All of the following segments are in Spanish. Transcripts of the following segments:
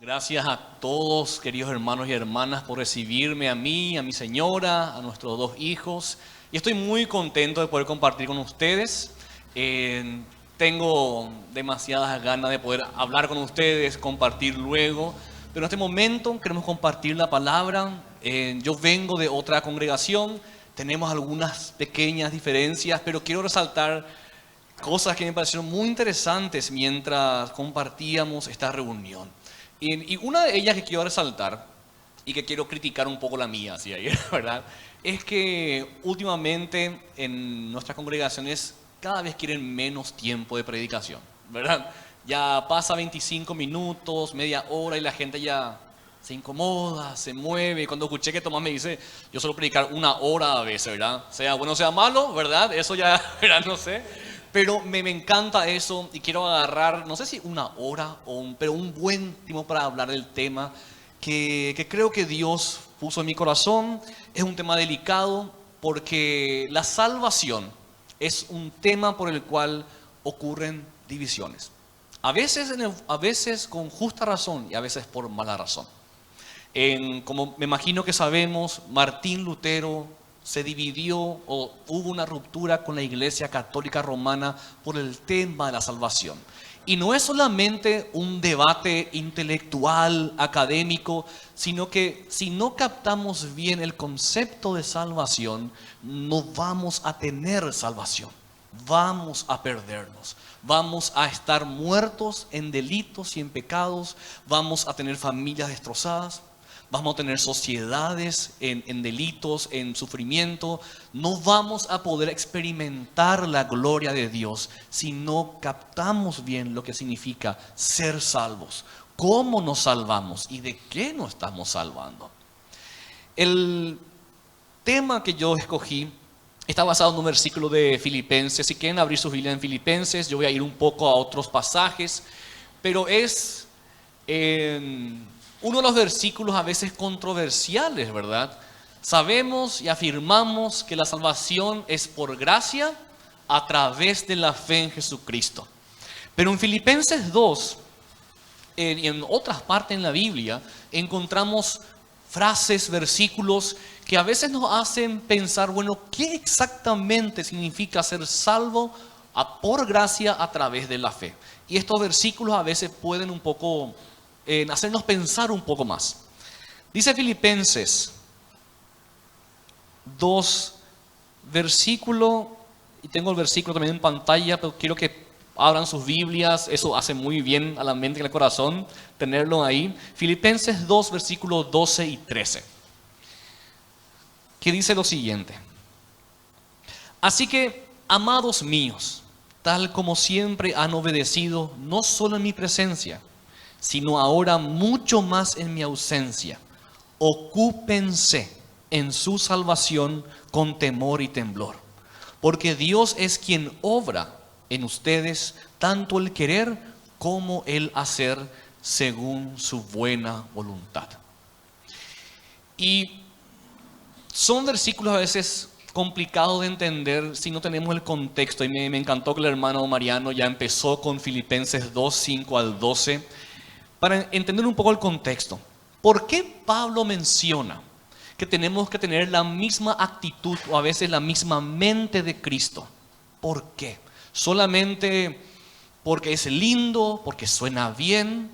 Gracias a todos, queridos hermanos y hermanas, por recibirme a mí, a mi señora, a nuestros dos hijos. Y estoy muy contento de poder compartir con ustedes. Tengo demasiadas ganas de poder hablar con ustedes, compartir luego. Pero en este momento queremos compartir la palabra. Yo vengo de otra congregación, tenemos algunas pequeñas diferencias, pero quiero resaltar cosas que me parecieron muy interesantes mientras compartíamos esta reunión. Y una de ellas que quiero resaltar y que quiero criticar un poco la mía, así ahí, ¿verdad? Es que últimamente en nuestras congregaciones cada vez quieren menos tiempo de predicación, ¿verdad? Ya pasa 25 minutos, media hora y la gente ya se incomoda, se mueve. Cuando escuché que Tomás me dice, yo suelo predicar una hora a veces, ¿verdad? Sea bueno, sea malo, ¿verdad? Eso ya, ¿verdad? No sé. Pero me encanta eso y quiero agarrar, no sé si una hora, pero un buen tiempo para hablar del tema que creo que Dios puso en mi corazón. Es un tema delicado porque la salvación es un tema por el cual ocurren divisiones. A veces con justa razón y a veces por mala razón. Como me imagino que sabemos, Martín Lutero se dividió o hubo una ruptura con la Iglesia Católica Romana por el tema de la salvación. Y no es solamente un debate intelectual, académico, sino que si no captamos bien el concepto de salvación, no vamos a tener salvación. Vamos a perdernos. Vamos a estar muertos en delitos y en pecados. Vamos a tener familias destrozadas. Vamos a tener sociedades en delitos, en sufrimiento. No vamos a poder experimentar la gloria de Dios si no captamos bien lo que significa ser salvos. ¿Cómo nos salvamos y de qué nos estamos salvando? El tema que yo escogí está basado en un versículo de Filipenses. Si quieren abrir sus Biblias en Filipenses, yo voy a ir un poco a otros pasajes, pero es uno de los versículos a veces controversiales, ¿verdad? Sabemos y afirmamos que la salvación es por gracia a través de la fe en Jesucristo. Pero en Filipenses 2 y en otras partes en la Biblia encontramos frases, versículos que a veces nos hacen pensar, bueno, ¿qué exactamente significa ser salvo por gracia a través de la fe? Y estos versículos a veces pueden un poco hacernos pensar un poco más. Dice Filipenses 2, versículo, y tengo el versículo también en pantalla, pero quiero que abran sus Biblias, eso hace muy bien a la mente y al corazón, tenerlo ahí. Filipenses 2, versículos 12 y 13, que dice lo siguiente: así que, amados míos, tal como siempre han obedecido, no solo en mi presencia, sino ahora mucho más en mi ausencia, ocúpense en su salvación con temor y temblor, porque Dios es quien obra en ustedes tanto el querer como el hacer según su buena voluntad. Y son versículos a veces complicados de entender si no tenemos el contexto, y me encantó que el hermano Mariano ya empezó con Filipenses 2, 5 al 12, para entender un poco el contexto. ¿Por qué Pablo menciona que tenemos que tener la misma actitud o a veces la misma mente de Cristo? ¿Por qué? ¿Solamente porque es lindo, porque suena bien?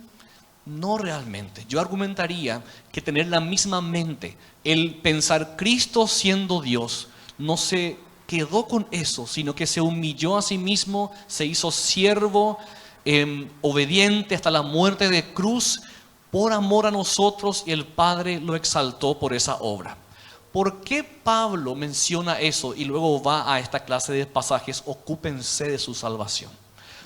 No realmente. Yo argumentaría que tener la misma mente, el pensar Cristo siendo Dios, no se quedó con eso, sino que se humilló a sí mismo, se hizo siervo, obediente hasta la muerte de cruz por amor a nosotros, y el Padre lo exaltó por esa obra. ¿Por qué Pablo menciona eso y luego va a esta clase de pasajes? Ocúpense de su salvación.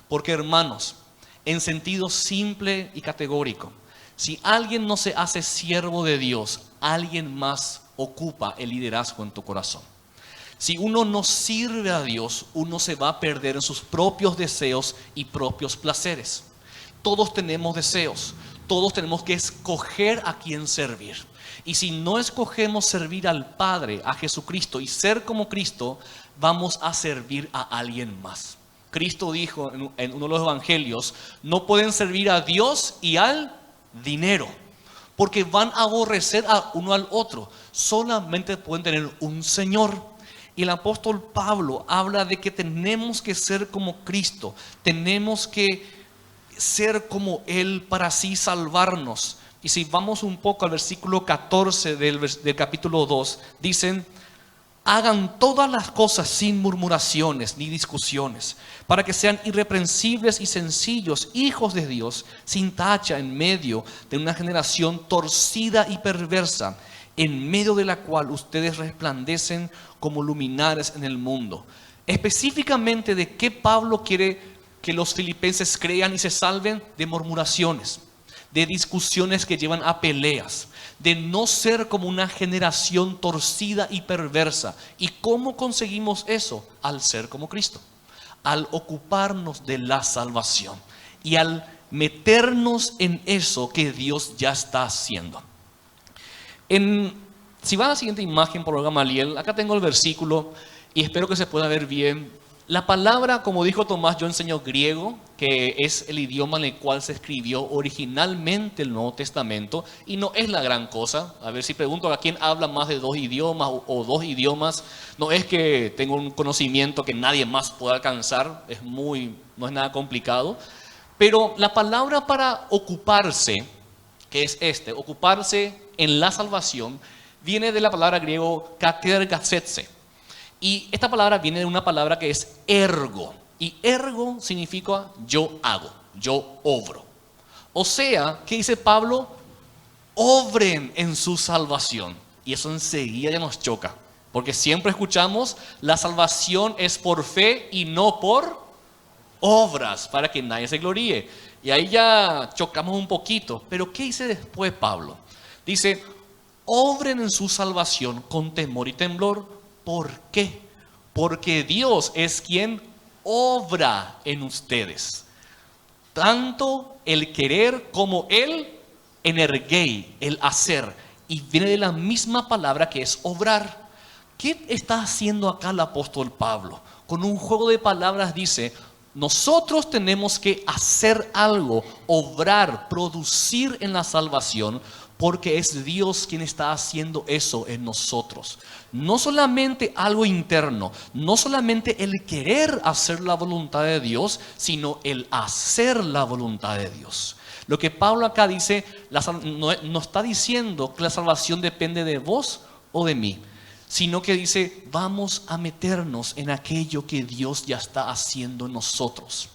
Porque, hermanos, en sentido simple y categórico, si alguien no se hace siervo de Dios, alguien más ocupa el liderazgo en tu corazón. Si uno no sirve a Dios, uno se va a perder en sus propios deseos y propios placeres. Todos tenemos deseos, todos tenemos que escoger a quién servir. Y si no escogemos servir al Padre, a Jesucristo y ser como Cristo, vamos a servir a alguien más. Cristo dijo en uno de los evangelios: no pueden servir a Dios y al dinero, porque van a aborrecer a uno al otro. Solamente pueden tener un Señor. Y el apóstol Pablo habla de que tenemos que ser como Cristo, tenemos que ser como Él para así salvarnos. Y si vamos un poco al versículo 14 del capítulo 2, dicen: hagan todas las cosas sin murmuraciones ni discusiones, para que sean irreprensibles y sencillos, hijos de Dios, sin tacha en medio de una generación torcida y perversa, en medio de la cual ustedes resplandecen como luminares en el mundo. Específicamente, ¿de qué Pablo quiere que los filipenses crean y se salven? De murmuraciones, de discusiones que llevan a peleas, de no ser como una generación torcida y perversa. ¿Y cómo conseguimos eso? Al ser como Cristo, al ocuparnos de la salvación y al meternos en eso que Dios ya está haciendo. Si va a la siguiente imagen, por Gamaliel, acá tengo el versículo y espero que se pueda ver bien. La palabra, como dijo Tomás, yo enseño griego, que es el idioma en el cual se escribió originalmente el Nuevo Testamento, y no es la gran cosa. A ver, si pregunto a quién habla más de dos idiomas o dos idiomas, no es que tengo un conocimiento que nadie más pueda alcanzar, no es nada complicado. Pero la palabra para ocuparse, que es ocuparse en la salvación, viene de la palabra griego katergazetze. Y esta palabra viene de una palabra que es ergo. Y ergo significa yo hago, yo obro. O sea, ¿qué dice Pablo? Obren en su salvación. Y eso enseguida ya nos choca. Porque siempre escuchamos, la salvación es por fe y no por obras, para que nadie se gloríe. Y ahí ya chocamos un poquito. Pero ¿qué dice después Pablo? Dice: obren en su salvación con temor y temblor. ¿Por qué? Porque Dios es quien obra en ustedes, tanto el querer como el energei, el hacer. Y viene de la misma palabra que es obrar. ¿Qué está haciendo acá el apóstol Pablo? Con un juego de palabras dice: nosotros tenemos que hacer algo, obrar, producir en la salvación, porque es Dios quien está haciendo eso en nosotros. No solamente algo interno, no solamente el querer hacer la voluntad de Dios, sino el hacer la voluntad de Dios. Lo que Pablo acá dice, no está diciendo que la salvación depende de vos o de mí, sino que dice: vamos a meternos en aquello que Dios ya está haciendo en nosotros.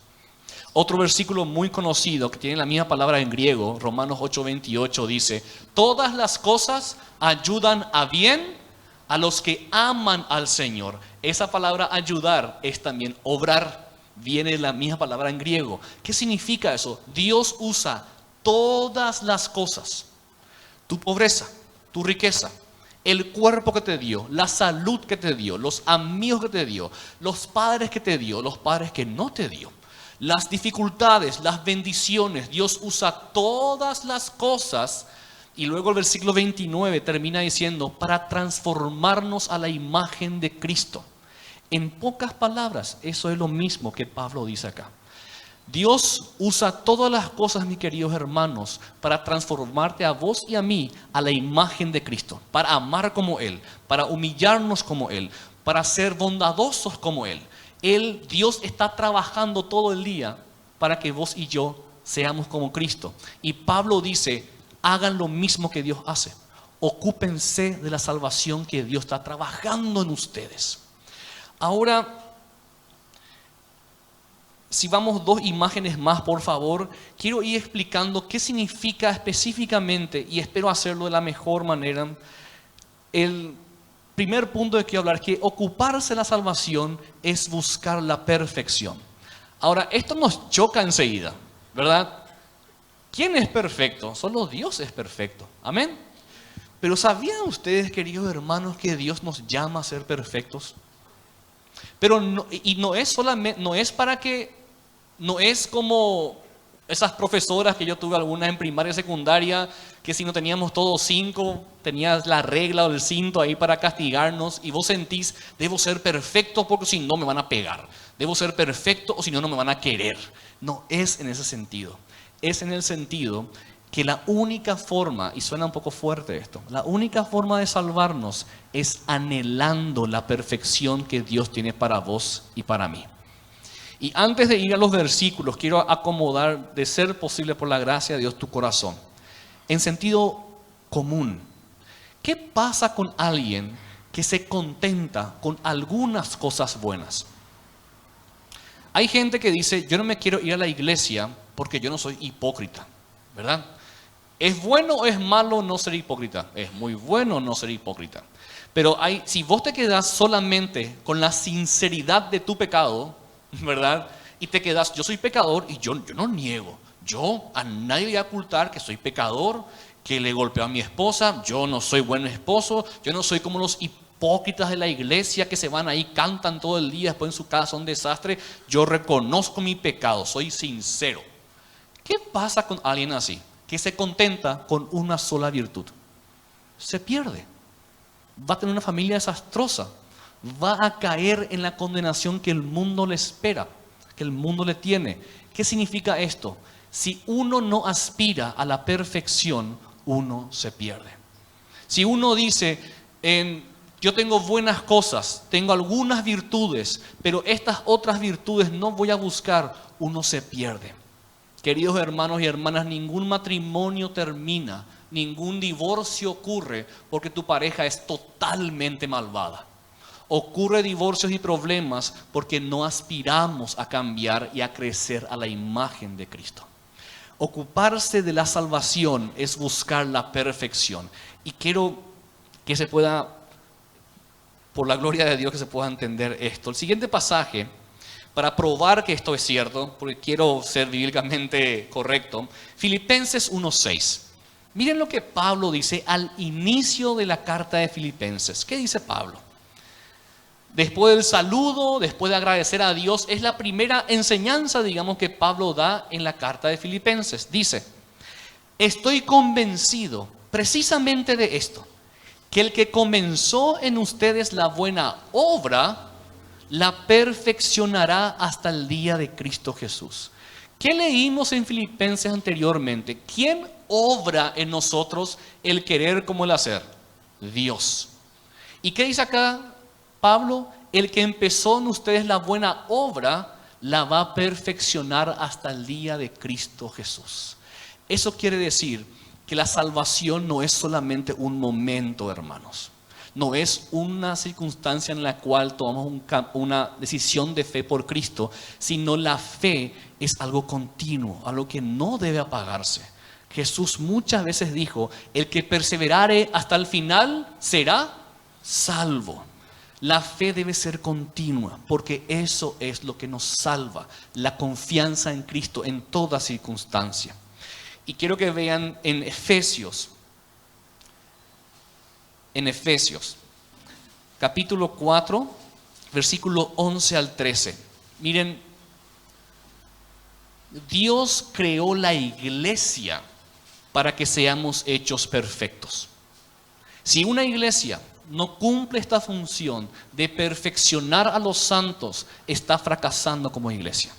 Otro versículo muy conocido que tiene la misma palabra en griego, Romanos 8:28, dice: todas las cosas ayudan a bien a los que aman al Señor. Esa palabra ayudar es también obrar, viene de la misma palabra en griego. ¿Qué significa eso? Dios usa todas las cosas, tu pobreza, tu riqueza, el cuerpo que te dio, la salud que te dio, los amigos que te dio, los padres que te dio, los padres que no te dio, las dificultades, las bendiciones. Dios usa todas las cosas. Y luego el versículo 29 termina diciendo: para transformarnos a la imagen de Cristo. En pocas palabras, eso es lo mismo que Pablo dice acá. Dios usa todas las cosas, mis queridos hermanos, para transformarte a vos y a mí a la imagen de Cristo, para amar como Él, para humillarnos como Él, para ser bondadosos como Él. Dios está trabajando todo el día para que vos y yo seamos como Cristo. Y Pablo dice: hagan lo mismo que Dios hace. Ocúpense de la salvación que Dios está trabajando en ustedes. Ahora, si vamos dos imágenes más, por favor, quiero ir explicando qué significa específicamente, y espero hacerlo de la mejor manera. El primer punto de que hablar, que ocuparse de la salvación es buscar la perfección. Ahora, esto nos choca enseguida, ¿verdad? ¿Quién es perfecto? Solo Dios es perfecto. Amén. Pero ¿sabían ustedes, queridos hermanos, que Dios nos llama a ser perfectos? Pero no es como esas profesoras que yo tuve, algunas en primaria y secundaria, que si no teníamos todos 5, tenías la regla o el cinto ahí para castigarnos, y vos sentís: debo ser perfecto porque si no me van a pegar, debo ser perfecto o si no, no me van a querer. No es en ese sentido. Es en el sentido que la única forma, y suena un poco fuerte esto, la única forma de salvarnos es anhelando la perfección que Dios tiene para vos y para mí. Y antes de ir a los versículos, quiero acomodar, de ser posible por la gracia de Dios, tu corazón. En sentido común, ¿qué pasa con alguien que se contenta con algunas cosas buenas? Hay gente que dice, yo no me quiero ir a la iglesia porque yo no soy hipócrita, ¿verdad? ¿Es bueno o es malo no ser hipócrita? Es muy bueno no ser hipócrita. Pero si vos te quedás solamente con la sinceridad de tu pecado, ¿verdad? Y te quedas, yo soy pecador y yo no niego. Yo a nadie voy a ocultar que soy pecador, que le golpeo a mi esposa, yo no soy buen esposo, yo no soy como los hipócritas de la iglesia que se van ahí, cantan todo el día, después en su casa son un desastre. Yo reconozco mi pecado, soy sincero. ¿Qué pasa con alguien así, que se contenta con una sola virtud? Se pierde. Va a tener una familia desastrosa. Va a caer en la condenación que el mundo le espera, que el mundo le tiene. ¿Qué significa esto? Si uno no aspira a la perfección, uno se pierde. Si uno dice, yo tengo buenas cosas, tengo algunas virtudes, pero estas otras virtudes no voy a buscar, uno se pierde. Queridos hermanos y hermanas, ningún matrimonio termina, ningún divorcio ocurre porque tu pareja es totalmente malvada. Ocurre divorcios y problemas porque no aspiramos a cambiar y a crecer a la imagen de Cristo. Ocuparse de la salvación es buscar la perfección. Y quiero que se pueda, por la gloria de Dios, que se pueda entender esto. El siguiente pasaje, para probar que esto es cierto, porque quiero ser bíblicamente correcto, Filipenses 1:6. Miren lo que Pablo dice al inicio de la carta de Filipenses. ¿Qué dice Pablo? Después del saludo, después de agradecer a Dios, es la primera enseñanza, digamos, que Pablo da en la carta de Filipenses. Dice, estoy convencido precisamente de esto, que el que comenzó en ustedes la buena obra, la perfeccionará hasta el día de Cristo Jesús. ¿Qué leímos en Filipenses anteriormente? ¿Quién obra en nosotros el querer como el hacer? Dios. ¿Y qué dice acá Pablo? El que empezó en ustedes la buena obra, la va a perfeccionar hasta el día de Cristo Jesús. Eso quiere decir que la salvación no es solamente un momento, hermanos. No es una circunstancia en la cual tomamos una decisión de fe por Cristo, sino la fe es algo continuo, algo que no debe apagarse. Jesús muchas veces dijo, el que perseverare hasta el final será salvo. La fe debe ser continua, porque eso es lo que nos salva, la confianza en Cristo en toda circunstancia. Y quiero que vean en Efesios, capítulo 4, versículo 11 al 13. Miren, Dios creó la iglesia para que seamos hechos perfectos. Si una iglesia no cumple esta función de perfeccionar a los santos, está fracasando como iglesia.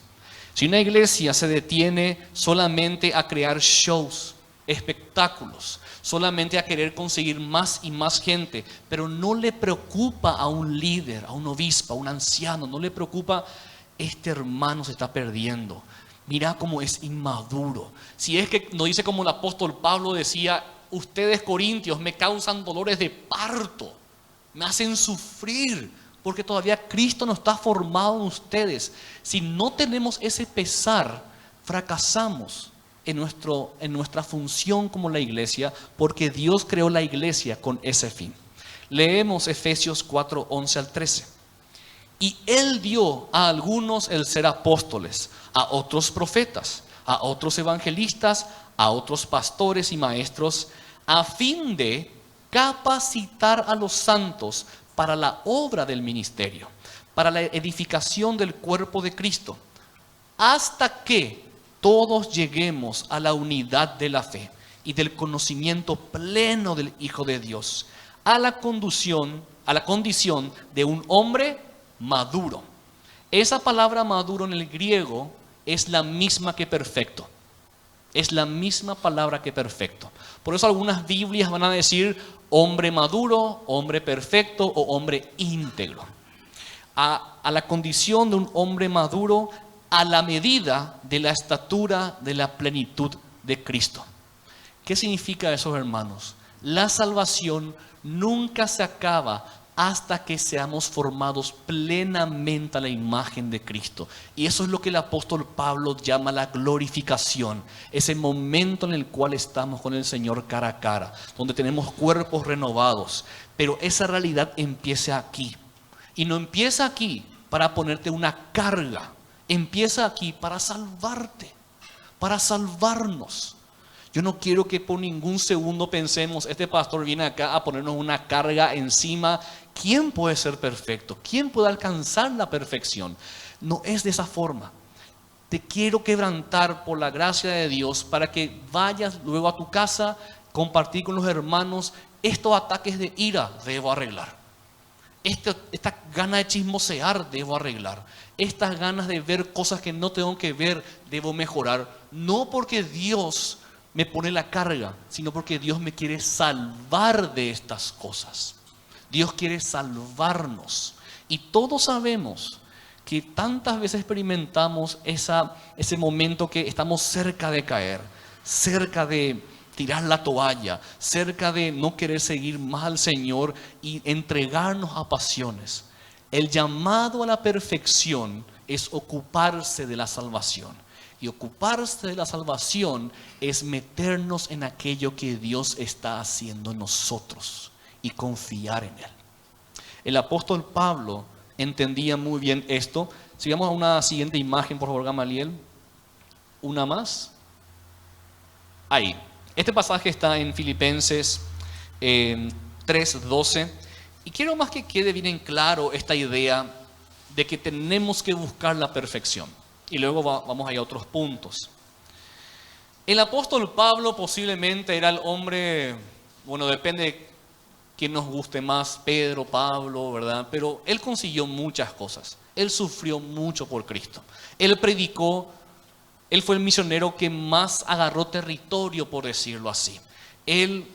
Si una iglesia se detiene solamente a crear shows, espectáculos, solamente a querer conseguir más y más gente, pero no le preocupa a un líder, a un obispo, a un anciano, no le preocupa, este hermano se está perdiendo, mira cómo es inmaduro. Si es que nos dice como el apóstol Pablo decía, ustedes corintios me causan dolores de parto, me hacen sufrir, porque todavía Cristo no está formado en ustedes. Si no tenemos ese pesar, fracasamos en nuestra función como la iglesia, porque Dios creó la iglesia con ese fin. Leemos Efesios 4, 11 al 13. Y Él dio a algunos el ser apóstoles, a otros profetas, a otros evangelistas, a otros pastores y maestros, a fin de capacitar a los santos para la obra del ministerio, para la edificación del cuerpo de Cristo, hasta que todos lleguemos a la unidad de la fe y del conocimiento pleno del Hijo de Dios, a la condición de un hombre maduro. Esa palabra maduro en el griego es la misma que perfecto. Es la misma palabra que perfecto. Por eso algunas Biblias van a decir hombre maduro, hombre perfecto o hombre íntegro. A la condición de un hombre maduro a la medida de la estatura de la plenitud de Cristo. ¿Qué significa eso, hermanos? La salvación nunca se acaba hasta que seamos formados plenamente a la imagen de Cristo. Y eso es lo que el apóstol Pablo llama la glorificación. Ese momento en el cual estamos con el Señor cara a cara, donde tenemos cuerpos renovados. Pero esa realidad empieza aquí. Y no empieza aquí para ponerte una carga. Empieza aquí para salvarte, para salvarnos. Yo no quiero que por ningún segundo pensemos, este pastor viene acá a ponernos una carga encima. ¿Quién puede ser perfecto? ¿Quién puede alcanzar la perfección? No es de esa forma. Te quiero quebrantar por la gracia de Dios para que vayas luego a tu casa, compartir con los hermanos. Estos ataques de ira debo arreglar. Esta gana de chismosear debo arreglar. Estas ganas de ver cosas que no tengo que ver debo mejorar. No porque Dios me pone la carga, sino porque Dios me quiere salvar de estas cosas. Dios quiere salvarnos. Y todos sabemos que tantas veces experimentamos ese momento que estamos cerca de caer, cerca de tirar la toalla, cerca de no querer seguir más al Señor y entregarnos a pasiones. El llamado a la perfección es ocuparse de la salvación. Y ocuparse de la salvación es meternos en aquello que Dios está haciendo en nosotros y confiar en Él. El apóstol Pablo entendía muy bien esto. Si vamos a una siguiente imagen, por favor, Gamaliel. Una más. Ahí. Este pasaje está en Filipenses 3:12. Y quiero más que quede bien en claro esta idea de que tenemos que buscar la perfección. Y luego vamos a ir a otros puntos. El apóstol Pablo posiblemente era el hombre, bueno, depende de quién nos guste más, Pedro, Pablo, ¿verdad? Pero él consiguió muchas cosas. Él sufrió mucho por Cristo. Él predicó, él fue el misionero que más agarró territorio, por decirlo así. Él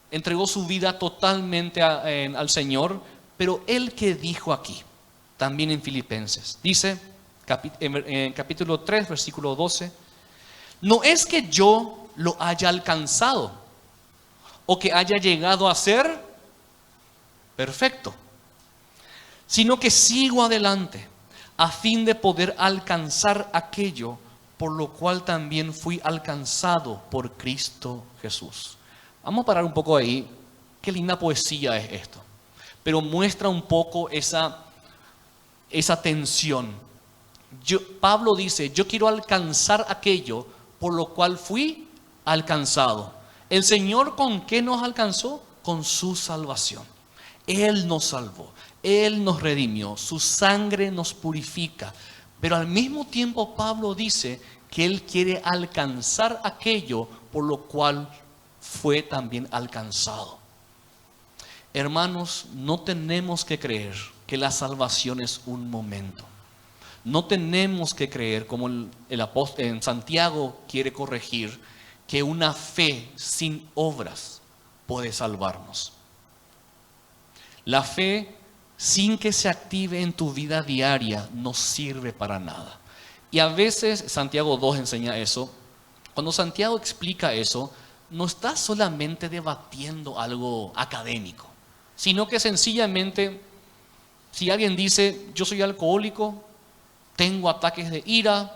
entregó su vida totalmente al Señor, pero él que dijo aquí, también en Filipenses, dice en capítulo 3, versículo 12, no es que yo lo haya alcanzado o que haya llegado a ser perfecto, sino que sigo adelante a fin de poder alcanzar aquello por lo cual también fui alcanzado por Cristo Jesús. Vamos a parar un poco ahí. Qué linda poesía es esto, pero muestra un poco esa tensión. Pablo dice, yo quiero alcanzar aquello por lo cual fui alcanzado. ¿El Señor con qué nos alcanzó? Con su salvación. Él nos salvó, Él nos redimió, su sangre nos purifica. Pero al mismo tiempo Pablo dice que Él quiere alcanzar aquello por lo cual fue también alcanzado. Hermanos, no tenemos que creer que la salvación es un momento. No tenemos que creer, como el apóstol en Santiago quiere corregir, que una fe sin obras puede salvarnos. La fe sin que se active en tu vida diaria no sirve para nada. Y a veces Santiago 2 enseña eso. Cuando Santiago explica eso, no está solamente debatiendo algo académico, sino que sencillamente, si alguien dice, yo soy alcohólico, tengo ataques de ira,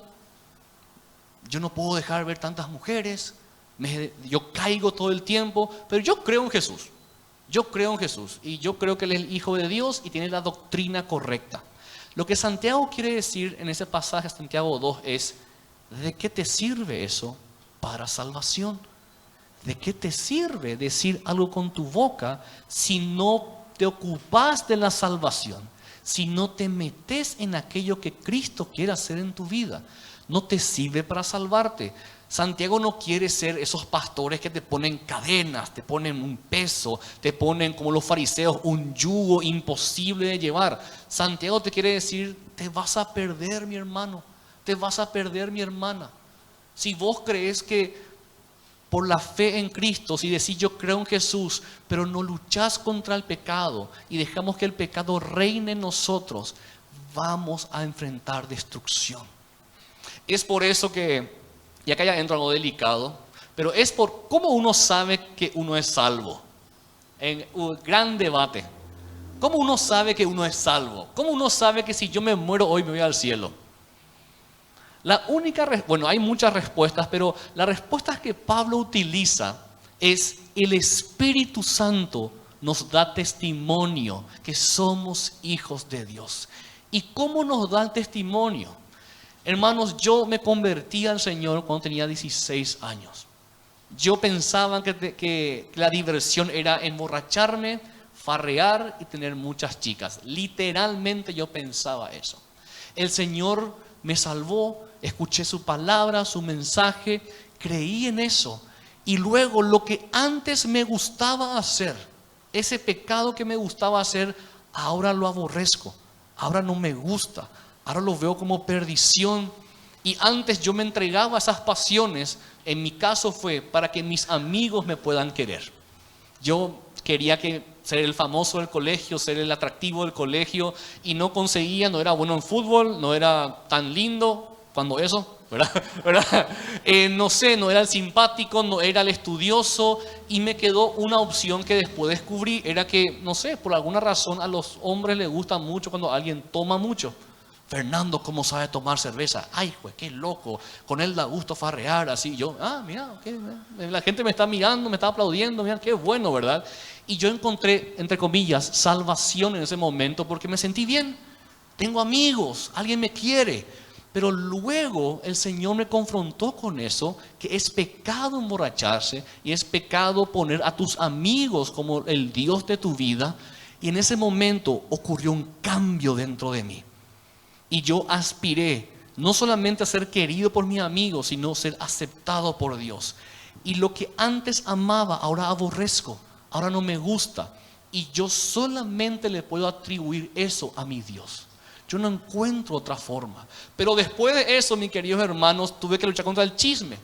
yo no puedo dejar de ver tantas mujeres, yo caigo todo el tiempo, pero yo creo en Jesús. Yo creo en Jesús y yo creo que Él es el Hijo de Dios y tiene la doctrina correcta. Lo que Santiago quiere decir en ese pasaje, Santiago 2, es: ¿de qué te sirve eso para salvación? ¿De qué te sirve decir algo con tu boca si no te ocupas de la salvación? Si no te metes en aquello que Cristo quiere hacer en tu vida, no te sirve para salvarte. Santiago no quiere ser esos pastores que te ponen cadenas, te ponen un peso, te ponen como los fariseos un yugo imposible de llevar. Santiago te quiere decir, te vas a perder, mi hermano, te vas a perder, mi hermana, Si vos crees que por la fe en Cristo, si decís yo creo en Jesús, pero no luchás contra el pecado y dejamos que el pecado reine en nosotros, vamos a enfrentar destrucción. Es por eso que, y acá ya entra algo delicado, pero es por cómo uno sabe que uno es salvo. En un gran debate. ¿Cómo uno sabe que uno es salvo? ¿Cómo uno sabe que si yo me muero hoy me voy al cielo? Bueno, hay muchas respuestas, pero la respuesta que Pablo utiliza es: el Espíritu Santo nos da testimonio que somos hijos de Dios. ¿Y cómo nos da el testimonio? Hermanos, yo me convertí al Señor cuando tenía 16 años. Yo pensaba que la diversión era emborracharme, farrear y tener muchas chicas. Literalmente yo pensaba eso. El Señor me salvó, escuché su palabra, su mensaje, creí en eso. Y luego lo que antes me gustaba hacer, ese pecado que me gustaba hacer, ahora lo aborrezco. Ahora no me gusta. Ahora lo veo como perdición. Y antes yo me entregaba a esas pasiones. En mi caso fue para que mis amigos me puedan querer. Yo quería ser el famoso del colegio, ser el atractivo del colegio, y no conseguía, no era bueno en fútbol, no era tan lindo, cuando eso, ¿verdad? No sé, no era el simpático, no era el estudioso, y me quedó una opción que después descubrí, era que, no sé, por alguna razón a los hombres les gusta mucho cuando alguien toma mucho. Fernando, ¿cómo sabe tomar cerveza? Ay, pues qué loco, con él da gusto farrear así. Yo, mira, la gente me está mirando, me está aplaudiendo, mira, qué bueno, ¿verdad? Y yo encontré, entre comillas, salvación en ese momento porque me sentí bien. Tengo amigos, alguien me quiere. Pero luego el Señor me confrontó con eso, que es pecado emborracharse y es pecado poner a tus amigos como el Dios de tu vida. Y en ese momento ocurrió un cambio dentro de mí. Y yo aspiré no solamente a ser querido por mis amigos, sino ser aceptado por Dios. Y lo que antes amaba, ahora aborrezco, ahora no me gusta. Y yo solamente le puedo atribuir eso a mi Dios. Yo no encuentro otra forma. Pero después de eso, mis queridos hermanos, tuve que luchar contra el chisme.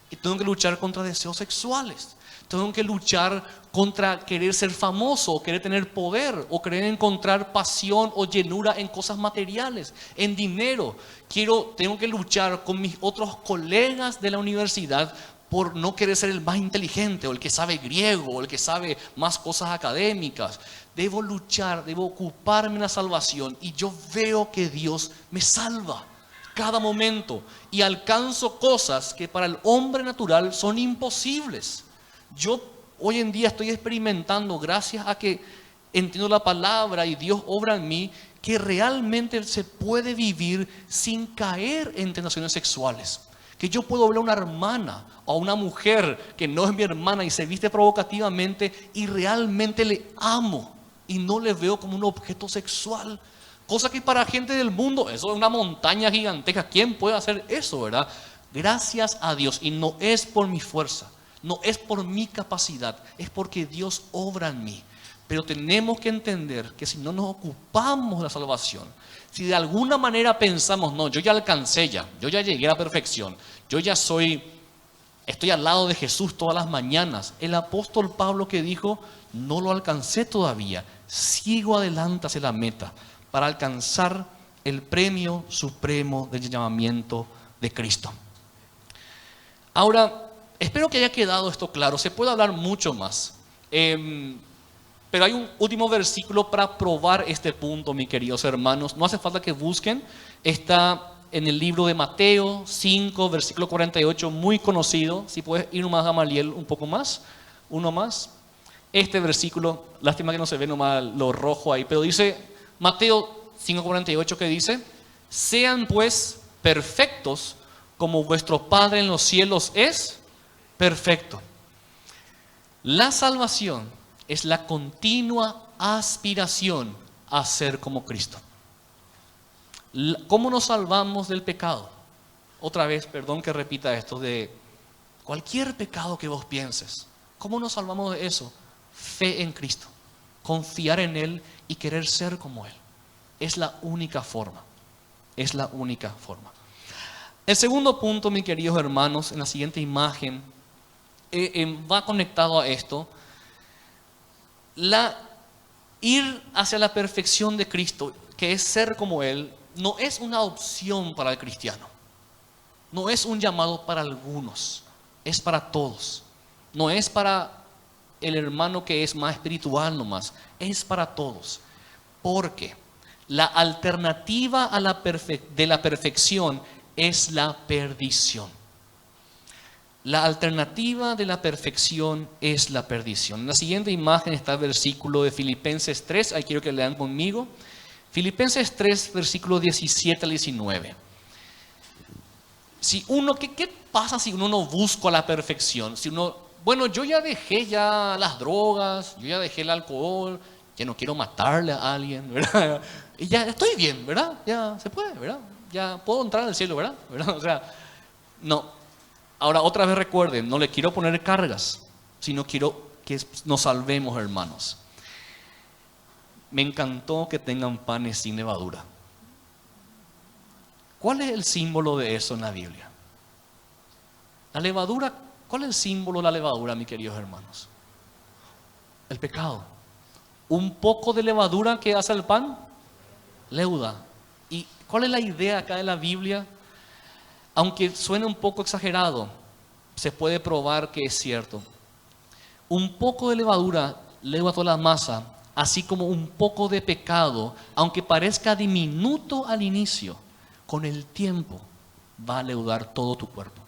Y tengo que luchar contra deseos sexuales. Tengo que luchar contra querer ser famoso, o querer tener poder, o querer encontrar pasión o llenura en cosas materiales, en dinero. Tengo que luchar con mis otros colegas de la universidad por no querer ser el más inteligente, o el que sabe griego, o el que sabe más cosas académicas. Debo luchar, debo ocuparme en la salvación, y yo veo que Dios me salva cada momento, y alcanzo cosas que para el hombre natural son imposibles. Yo hoy en día estoy experimentando, gracias a que entiendo la palabra y Dios obra en mí, que realmente se puede vivir sin caer en tentaciones sexuales. Que yo puedo hablar a una hermana o a una mujer que no es mi hermana y se viste provocativamente y realmente le amo y no le veo como un objeto sexual. Cosa que para gente del mundo, eso es una montaña gigantesca. ¿Quién puede hacer eso, verdad? Gracias a Dios, y no es por mi fuerza. No es por mi capacidad, es porque Dios obra en mí. Pero tenemos que entender que si no nos ocupamos de la salvación, si de alguna manera pensamos, no, yo ya alcancé yo ya llegué a la perfección, yo ya estoy al lado de Jesús todas las mañanas. El apóstol Pablo que dijo, no lo alcancé todavía, sigo adelante hacia la meta para alcanzar el premio supremo del llamamiento de Cristo. Ahora, espero que haya quedado esto claro. Se puede hablar mucho más. Pero hay un último versículo para probar este punto, mis queridos hermanos. No hace falta que busquen. Está en el libro de Mateo 5, versículo 48, muy conocido. Si puedes ir nomás, Gamaliel, un poco más. Uno más. Este versículo, lástima que no se ve nomás lo rojo ahí, pero dice Mateo 5:48, que dice: sean pues perfectos como vuestro Padre en los cielos es perfecto. La salvación es la continua aspiración a ser como Cristo. ¿Cómo nos salvamos del pecado? Otra vez, perdón que repita esto, de cualquier pecado que vos pienses. ¿Cómo nos salvamos de eso? Fe en Cristo, confiar en Él y querer ser como Él. Es la única forma. Es la única forma. El segundo punto, mis queridos hermanos, en la siguiente imagen, va conectado a esto. Ir hacia la perfección de Cristo, que es ser como Él, no es una opción para el cristiano. No es un llamado para algunos, es para todos. No es para el hermano que es más espiritual nomás, es para todos. Porque la alternativa a de la perfección es la perdición. La alternativa de la perfección es la perdición. En la siguiente imagen está el versículo de Filipenses 3, ahí quiero que lean conmigo. Filipenses 3, versículo 17 al 19. ¿Qué pasa si uno no busca la perfección? Si uno, bueno, yo ya dejé ya las drogas, yo ya dejé el alcohol, ya no quiero matarle a alguien, ¿verdad? Y ya estoy bien, ¿verdad? Ya se puede, ¿verdad? Ya puedo entrar al cielo, ¿verdad? O sea, no. Ahora, otra vez recuerden, no le quiero poner cargas, sino quiero que nos salvemos, hermanos. Me encantó que tengan panes sin levadura. ¿Cuál es el símbolo de eso en la Biblia? La levadura, ¿cuál es el símbolo de la levadura, mis queridos hermanos? El pecado. Un poco de levadura que hace el pan, leuda. ¿Y cuál es la idea acá de la Biblia? Aunque suene un poco exagerado, se puede probar que es cierto. Un poco de levadura leuda toda la masa, así como un poco de pecado, aunque parezca diminuto al inicio, con el tiempo va a leudar todo tu cuerpo,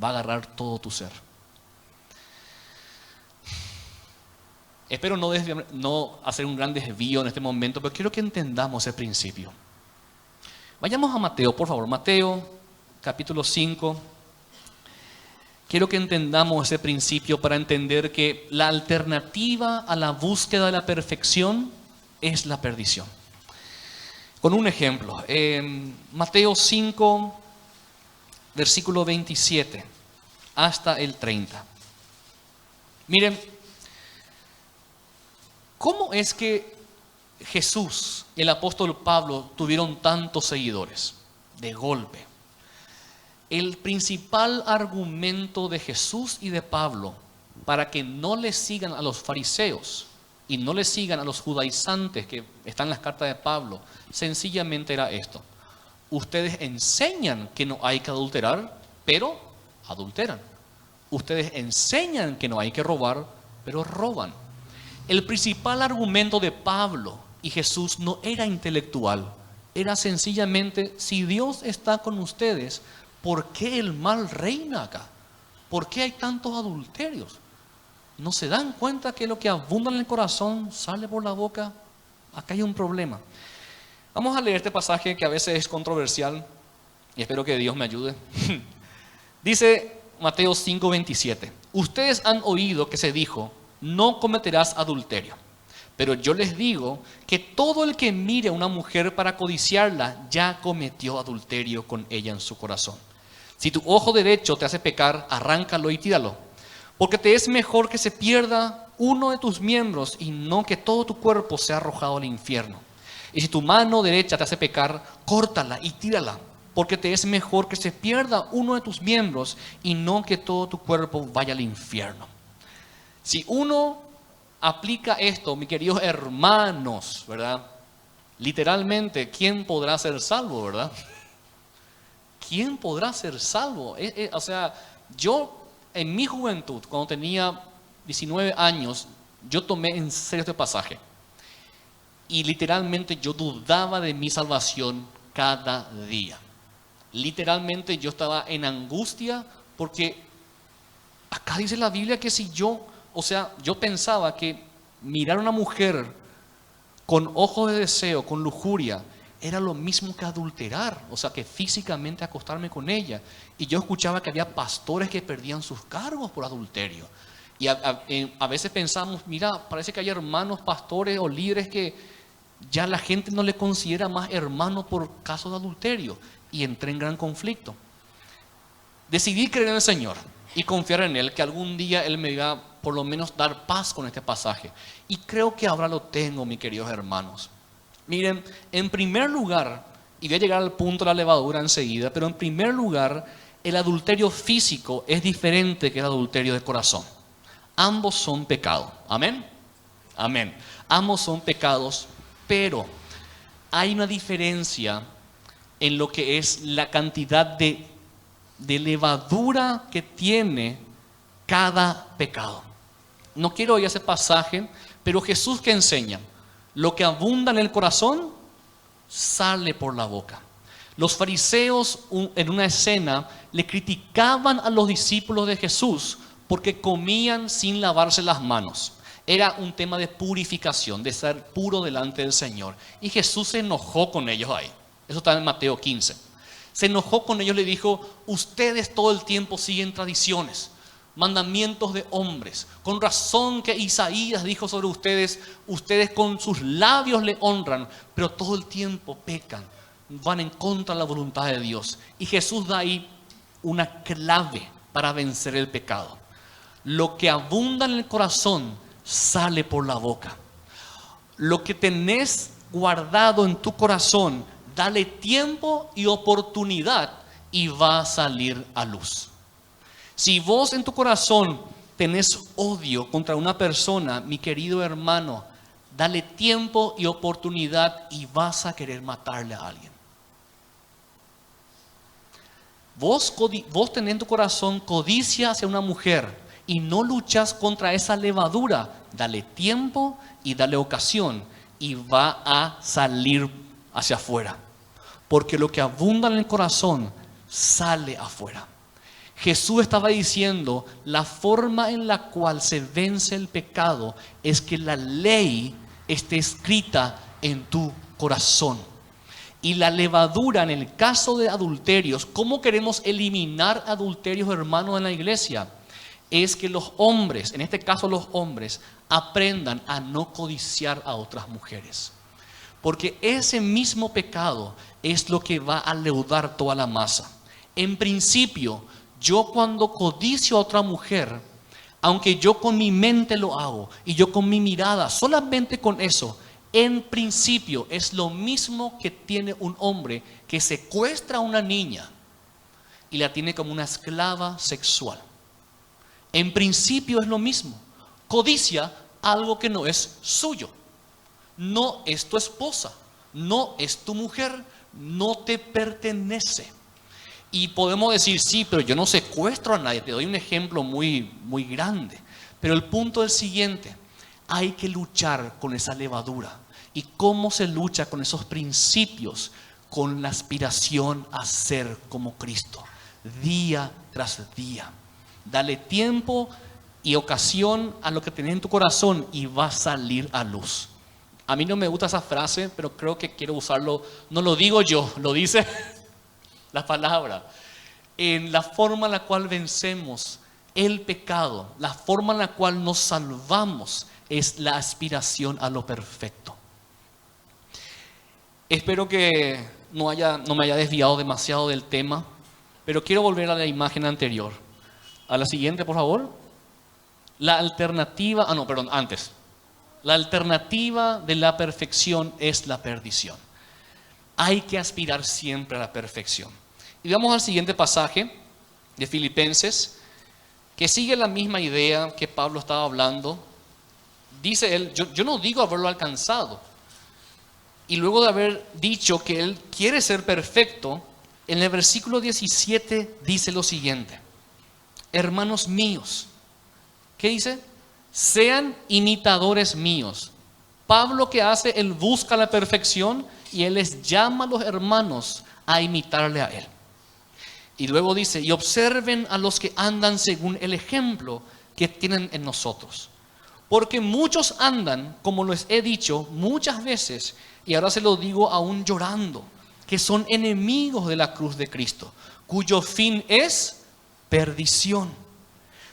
va a agarrar todo tu ser. Espero no hacer un gran desvío en este momento, pero quiero que entendamos ese principio. Vayamos a Mateo, por favor. Mateo, capítulo 5. Quiero que entendamos ese principio para entender que la alternativa a la búsqueda de la perfección es la perdición. Con un ejemplo, Mateo 5, versículo 27 hasta el 30. Miren, ¿cómo es que Jesús y el apóstol Pablo tuvieron tantos seguidores de golpe? El principal argumento de Jesús y de Pablo para que no le sigan a los fariseos y no le sigan a los judaizantes que están en las cartas de Pablo, sencillamente era esto: ustedes enseñan que no hay que adulterar, pero adulteran. Ustedes enseñan que no hay que robar, pero roban. El principal argumento de Pablo y Jesús no era intelectual, era sencillamente: si Dios está con ustedes, ¿por qué el mal reina acá? ¿Por qué hay tantos adulterios? ¿No se dan cuenta que lo que abunda en el corazón sale por la boca? Acá hay un problema. Vamos a leer este pasaje que a veces es controversial y espero que Dios me ayude. Dice Mateo 5:27: ustedes han oído que se dijo, no cometerás adulterio. Pero yo les digo que todo el que mire a una mujer para codiciarla ya cometió adulterio con ella en su corazón. Si tu ojo derecho te hace pecar, arráncalo y tíralo, porque te es mejor que se pierda uno de tus miembros y no que todo tu cuerpo sea arrojado al infierno. Y si tu mano derecha te hace pecar, córtala y tírala, porque te es mejor que se pierda uno de tus miembros y no que todo tu cuerpo vaya al infierno. Si uno aplica esto, mis queridos hermanos, ¿verdad? Literalmente, ¿quién podrá ser salvo, verdad? ¿Quién podrá ser salvo? O sea, yo en mi juventud, cuando tenía 19 años, yo tomé en serio este pasaje. Y literalmente yo dudaba de mi salvación cada día. Literalmente yo estaba en angustia porque acá dice la Biblia que si yo pensaba que mirar a una mujer con ojos de deseo, con lujuria, era lo mismo que adulterar, o sea, que físicamente acostarme con ella. Y yo escuchaba que había pastores que perdían sus cargos por adulterio. Y a veces pensamos, mira, parece que hay hermanos pastores o líderes que ya la gente no le considera más hermano por caso de adulterio. Y entré en gran conflicto. Decidí creer en el Señor y confiar en Él, que algún día Él me iba a por lo menos dar paz con este pasaje. Y creo que ahora lo tengo, mis queridos hermanos. Miren, en primer lugar, Y voy a llegar al punto de la levadura enseguida, pero en primer lugar, el adulterio físico es diferente que el adulterio de corazón. Ambos son pecado. Amén. Amén. Ambos son pecados, pero hay una diferencia en lo que es la cantidad de levadura que tiene cada pecado. No quiero ir a ese pasaje, pero Jesús que enseña, lo que abunda en el corazón sale por la boca. Los fariseos en una escena le criticaban a los discípulos de Jesús porque comían sin lavarse las manos. Era un tema de purificación, de ser puro delante del Señor. Y Jesús se enojó con ellos ahí. Eso está en Mateo 15. Se enojó con ellos, le dijo: ustedes todo el tiempo siguen tradiciones, mandamientos de hombres. Con razón que Isaías dijo sobre ustedes: ustedes con sus labios le honran, pero todo el tiempo pecan, van en contra de la voluntad de Dios. Y Jesús da ahí una clave para vencer el pecado. Lo que abunda en el corazón sale por la boca. Lo que tenés guardado en tu corazón, dale tiempo y oportunidad y va a salir a luz. Si vos en tu corazón tenés odio contra una persona, mi querido hermano, dale tiempo y oportunidad y vas a querer matarle a alguien. Vos tenés en tu corazón codicia hacia una mujer y no luchas contra esa levadura, dale tiempo y dale ocasión y va a salir hacia afuera. Porque lo que abunda en el corazón sale afuera. Jesús estaba diciendo, la forma en la cual se vence el pecado es que la ley esté escrita en tu corazón. Y la levadura en el caso de adulterios, ¿cómo queremos eliminar adulterios, hermanos, en la iglesia? Es que los hombres, en este caso los hombres, aprendan a no codiciar a otras mujeres. Porque ese mismo pecado es lo que va a leudar toda la masa. En principio, yo cuando codicio a otra mujer, aunque yo con mi mente lo hago y yo con mi mirada, solamente con eso, en principio es lo mismo que tiene un hombre que secuestra a una niña y la tiene como una esclava sexual. En principio es lo mismo. Codicia algo que no es suyo. No es tu esposa, no es tu mujer, no te pertenece. Y podemos decir, sí, pero yo no secuestro a nadie. Te doy un ejemplo muy grande. Pero el punto es el siguiente: hay que luchar con esa levadura. ¿Y cómo se lucha con esos principios? Con la aspiración a ser como Cristo, día tras día. Dale tiempo y ocasión a lo que tenés en tu corazón y va a salir a luz. A mí no me gusta esa frase, pero creo que quiero usarlo. No lo digo yo, lo dice la palabra. En la forma en la cual vencemos el pecado, la forma en la cual nos salvamos, es la aspiración a lo perfecto. Espero que no me haya desviado demasiado del tema, pero quiero volver a la imagen anterior. A la siguiente, por favor. La alternativa, antes. La alternativa de la perfección es la perdición. Hay que aspirar siempre a la perfección. Y vamos al siguiente pasaje de Filipenses, que sigue la misma idea que Pablo estaba hablando. Dice él, yo no digo haberlo alcanzado. Y luego de haber dicho que él quiere ser perfecto, en el versículo 17 dice lo siguiente: hermanos míos, ¿qué dice? Sean imitadores míos. Pablo, ¿qué hace? Él busca la perfección y él les llama a los hermanos a imitarle a él. Y luego dice, y observen a los que andan según el ejemplo que tienen en nosotros. Porque muchos andan, como les he dicho muchas veces, y ahora se lo digo aún llorando, que son enemigos de la cruz de Cristo, cuyo fin es perdición,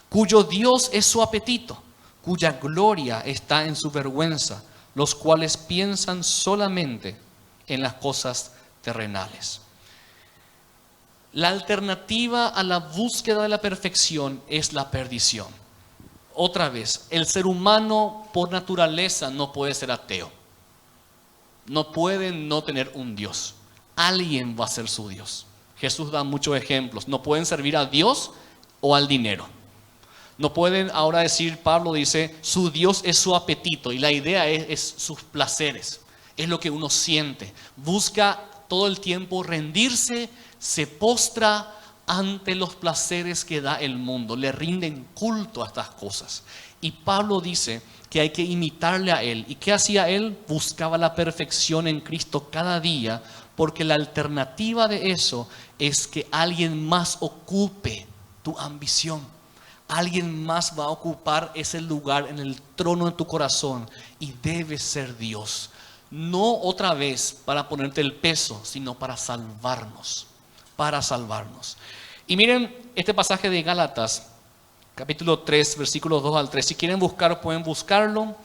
cuyo Dios es su apetito, cuya gloria está en su vergüenza, los cuales piensan solamente en las cosas terrenales. La alternativa a la búsqueda de la perfección es la perdición. Otra vez, el ser humano por naturaleza no puede ser ateo. No puede no tener un Dios. alguien va a ser su Dios. Jesús da muchos ejemplos. No pueden servir a Dios o al dinero. No pueden ahora decir, Pablo dice, su Dios es su apetito. Y la idea es sus placeres. Es lo que uno siente. Busca todo el tiempo rendirse, se postra ante los placeres que da el mundo. Le rinden culto a estas cosas. Y Pablo dice que hay que imitarle a él. ¿Y qué hacía él? Buscaba la perfección en Cristo cada día, porque la alternativa de eso es que alguien más ocupe tu ambición. Alguien más va a ocupar ese lugar en el trono de tu corazón y debe ser Dios. No otra vez para ponerte el peso, sino para salvarnos. Para salvarnos. Y miren este pasaje de Gálatas, capítulo 3, versículos 2 al 3. Si quieren buscar, pueden buscarlo.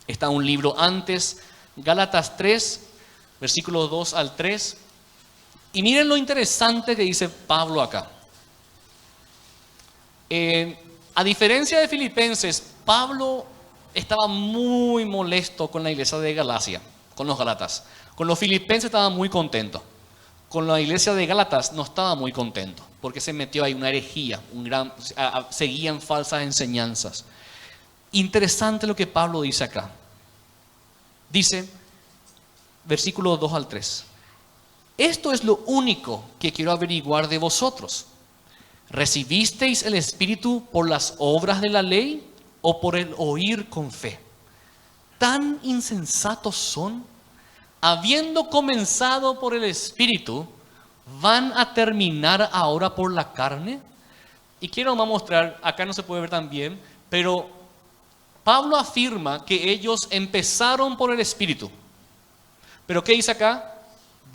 Está un libro antes. Gálatas 3, versículos 2 al 3. Y miren lo interesante que dice Pablo acá. A diferencia de Filipenses, Pablo estaba muy molesto con la iglesia de Galacia, con los Gálatas. Con los Filipenses estaba muy contento. Con la iglesia de Gálatas no estaba muy contento, porque se metió ahí una herejía, seguían falsas enseñanzas. Interesante lo que Pablo dice acá. Dice, versículos 2 al 3. Esto es lo único que quiero averiguar de vosotros. ¿Recibisteis el Espíritu por las obras de la ley o por el oír con fe? ¿Tan insensatos son? Habiendo comenzado por el Espíritu, ¿van a terminar ahora por la carne? Y quiero mostrar, acá no se puede ver tan bien, pero Pablo afirma que ellos empezaron por el Espíritu. ¿Pero qué dice acá?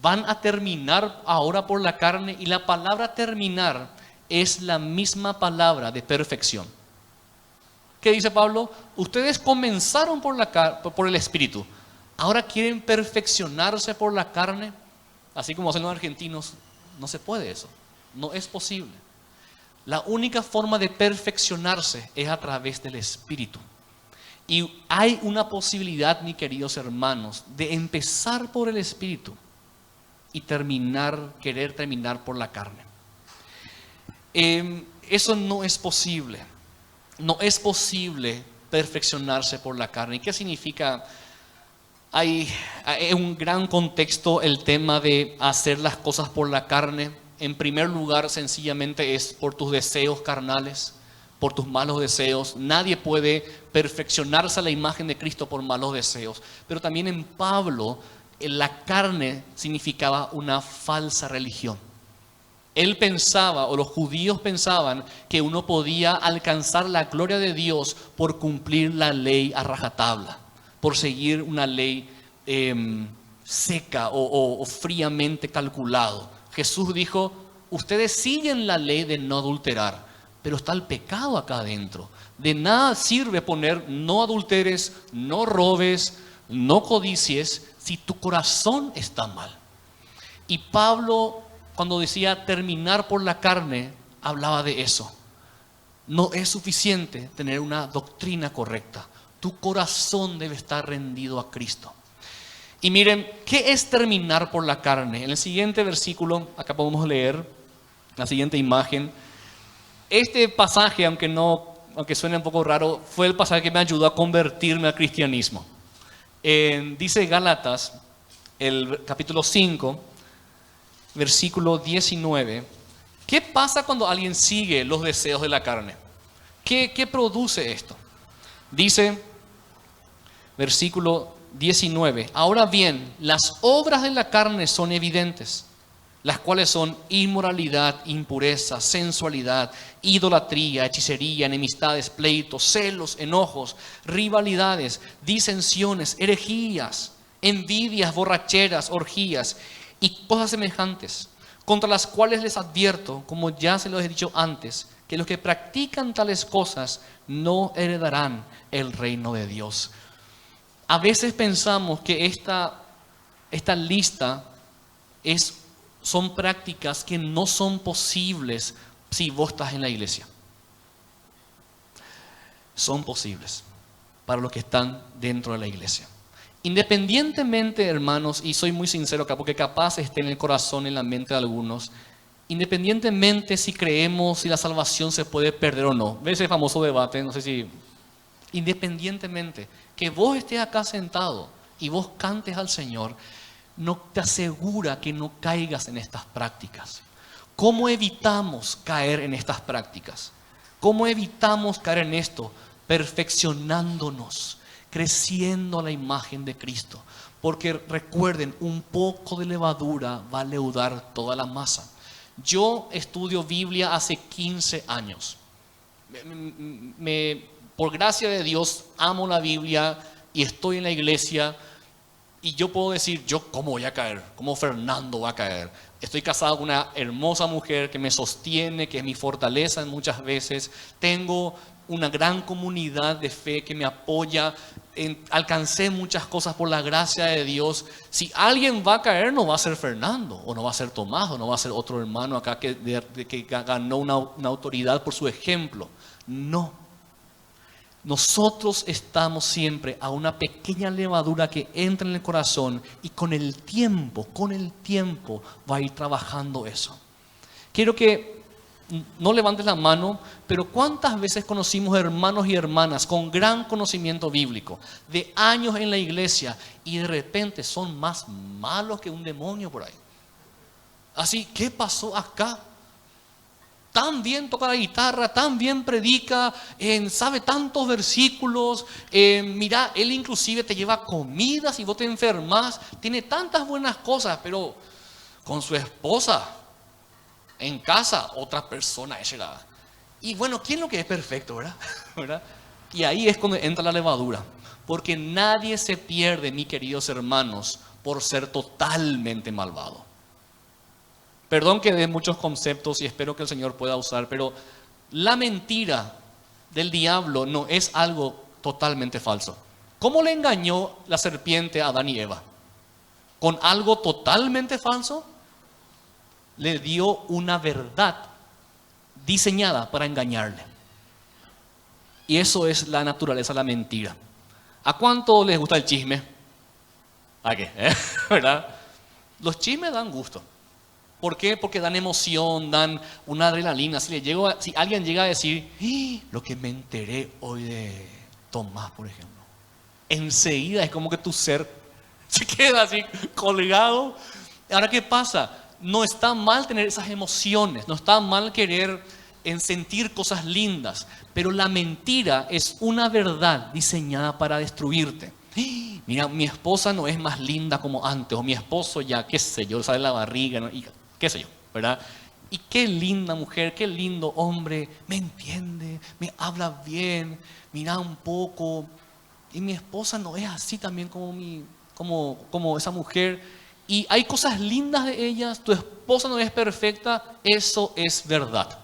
Van a terminar ahora por la carne, y la palabra terminar es la misma palabra de perfección. ¿Qué dice Pablo? Ustedes comenzaron por el Espíritu. Ahora quieren perfeccionarse por la carne. Así como hacen los argentinos. No se puede eso. No es posible. La única forma de perfeccionarse es a través del Espíritu. Y hay una posibilidad, mis queridos hermanos, de empezar por el Espíritu y querer terminar por la carne. Eso no es posible. No es posible perfeccionarse por la carne. ¿Y qué significa? Hay un gran contexto el tema de hacer las cosas por la carne. En primer lugar, sencillamente es por tus deseos carnales, por tus malos deseos. Nadie puede perfeccionarse a la imagen de Cristo por malos deseos. Pero también en Pablo, la carne significaba una falsa religión. Él pensaba, o los judíos pensaban, que uno podía alcanzar la gloria de Dios por cumplir la ley a rajatabla, por seguir una ley seca o fríamente calculado. Jesús dijo, ustedes siguen la ley de no adulterar, pero está el pecado acá adentro. De nada sirve poner no adulteres, no robes, no codicies, si tu corazón está mal. Y Pablo, cuando decía terminar por la carne, hablaba de eso. No es suficiente tener una doctrina correcta. Tu corazón debe estar rendido a Cristo. Y miren, ¿qué es terminar por la carne? En el siguiente versículo, acá podemos leer la siguiente imagen. Este pasaje, aunque suene un poco raro, fue el pasaje que me ayudó a convertirme al cristianismo. Dice Gálatas, el capítulo 5, versículo 19. ¿Qué pasa cuando alguien sigue los deseos de la carne? ¿Qué produce esto? Dice, versículo 19. Ahora bien, las obras de la carne son evidentes, las cuales son inmoralidad, impureza, sensualidad, idolatría, hechicería, enemistades, pleitos, celos, enojos, rivalidades, disensiones, herejías, envidias, borracheras, orgías y cosas semejantes, contra las cuales les advierto, como ya se los he dicho antes, que los que practican tales cosas no heredarán el reino de Dios. A veces pensamos que esta lista son prácticas que no son posibles si vos estás en la iglesia. Son posibles para los que están dentro de la iglesia. Independientemente, hermanos, y soy muy sincero acá porque capaz esté en el corazón, en la mente de algunos, independientemente si creemos si la salvación se puede perder o no, ¿ves ese famoso debate? No sé si, independientemente, que vos estés acá sentado y vos cantes al Señor, no te asegura que no caigas en estas prácticas. ¿Cómo evitamos caer en estas prácticas? ¿Cómo evitamos caer en esto? Perfeccionándonos, creciendo a la imagen de Cristo. Porque recuerden, un poco de levadura va a leudar toda la masa. Yo estudio Biblia hace 15 años. Por gracia de Dios, amo la Biblia y estoy en la iglesia. Y yo puedo decir, ¿yo cómo voy a caer? ¿Cómo Fernando va a caer? Estoy casado con una hermosa mujer que me sostiene, que es mi fortaleza muchas veces. Tengo una gran comunidad de fe que me apoya. Alcancé muchas cosas por la gracia de Dios. Si alguien va a caer, no va a ser Fernando, o no va a ser Tomás, o no va a ser otro hermano acá que ganó una autoridad por su ejemplo. No. Nosotros estamos siempre a una pequeña levadura que entra en el corazón y con el tiempo va a ir trabajando eso. Quiero que no levantes la mano, pero ¿cuántas veces conocimos hermanos y hermanas con gran conocimiento bíblico, de años en la iglesia, y de repente son más malos que un demonio por ahí? Así, ¿qué pasó acá? Tan bien toca la guitarra, tan bien predica, sabe tantos versículos, mira, él inclusive te lleva comidas y vos te enfermas, tiene tantas buenas cosas, pero con su esposa, en casa, otra persona es llegada. Y bueno, ¿quién es lo que es perfecto, verdad? ¿Verdad? Y ahí es cuando entra la levadura, porque nadie se pierde, mis queridos hermanos, por ser totalmente malvado. Perdón que dé muchos conceptos y espero que el Señor pueda usar, pero la mentira del diablo no es algo totalmente falso. ¿Cómo le engañó la serpiente a Adán y Eva? ¿Con algo totalmente falso? Le dio una verdad diseñada para engañarle. Y eso es la naturaleza de la mentira. ¿A cuánto les gusta el chisme? ¿A qué? ¿Verdad? Los chismes dan gusto. ¿Por qué? Porque dan emoción, dan una adrenalina. Si alguien llega a decir, lo que me enteré hoy de Tomás, por ejemplo, enseguida es como que tu ser se queda así colgado. Ahora, ¿qué pasa? No está mal tener esas emociones, no está mal querer sentir cosas lindas, pero la mentira es una verdad diseñada para destruirte. Mira, mi esposa no es más linda como antes, o mi esposo ya, qué sé yo, sale la barriga, ¿no? Y qué sé yo, ¿verdad? Y qué linda mujer, qué lindo hombre, me entiende, me habla bien, mira un poco. Y mi esposa no es así también como esa mujer. Y hay cosas lindas de ellas, tu esposa no es perfecta, eso es verdad.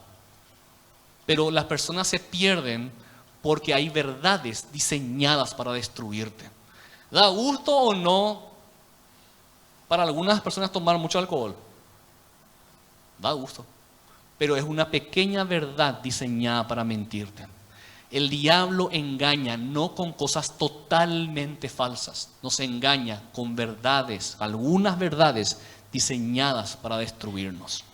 Pero las personas se pierden porque hay verdades diseñadas para destruirte. ¿Da gusto o no para algunas personas tomar mucho alcohol? Da gusto, pero es una pequeña verdad diseñada para mentirte. El diablo engaña no con cosas totalmente falsas, nos engaña con verdades, algunas verdades diseñadas para destruirnos.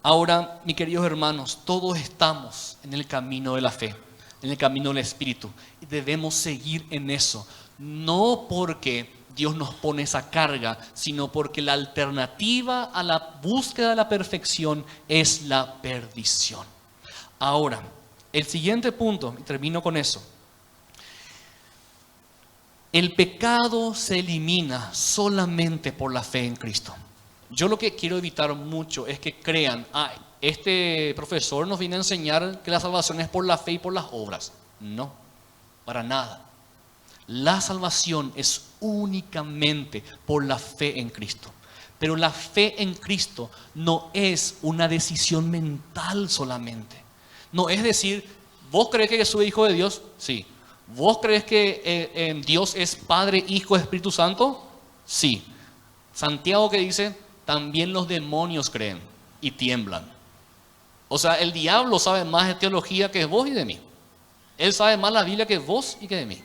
Ahora, mis queridos hermanos, todos estamos en el camino de la fe, en el camino del Espíritu, y debemos seguir en eso, no porque Dios nos pone esa carga, sino porque la alternativa a la búsqueda de la perfección es la perdición. Ahora, el siguiente punto, y termino con eso. El pecado se elimina solamente por la fe en Cristo. Yo lo que quiero evitar mucho es que crean, este profesor nos viene a enseñar que la salvación es por la fe y por las obras. No, para nada. La salvación es únicamente por la fe en Cristo. Pero la fe en Cristo no es una decisión mental solamente. No es decir, ¿vos crees que Jesús es hijo de Dios? Sí. ¿Vos crees que Dios es Padre, Hijo, Espíritu Santo? Sí. Santiago que dice, también los demonios creen y tiemblan. O sea, el diablo sabe más de teología que vos y de mí. Él sabe más la Biblia que vos y que de mí.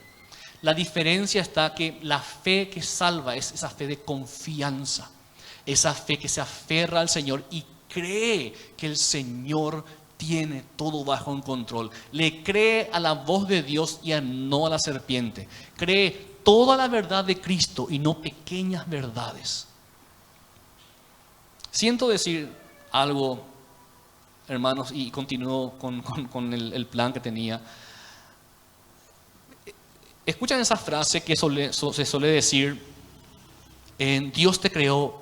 La diferencia está que la fe que salva es esa fe de confianza, esa fe que se aferra al Señor y cree que el Señor tiene todo bajo control. Le cree a la voz de Dios y no a la serpiente. Cree toda la verdad de Cristo y no pequeñas verdades. Siento decir algo, hermanos, y continúo con el plan que tenía. Escuchan esa frase que se suele decir: Dios te creó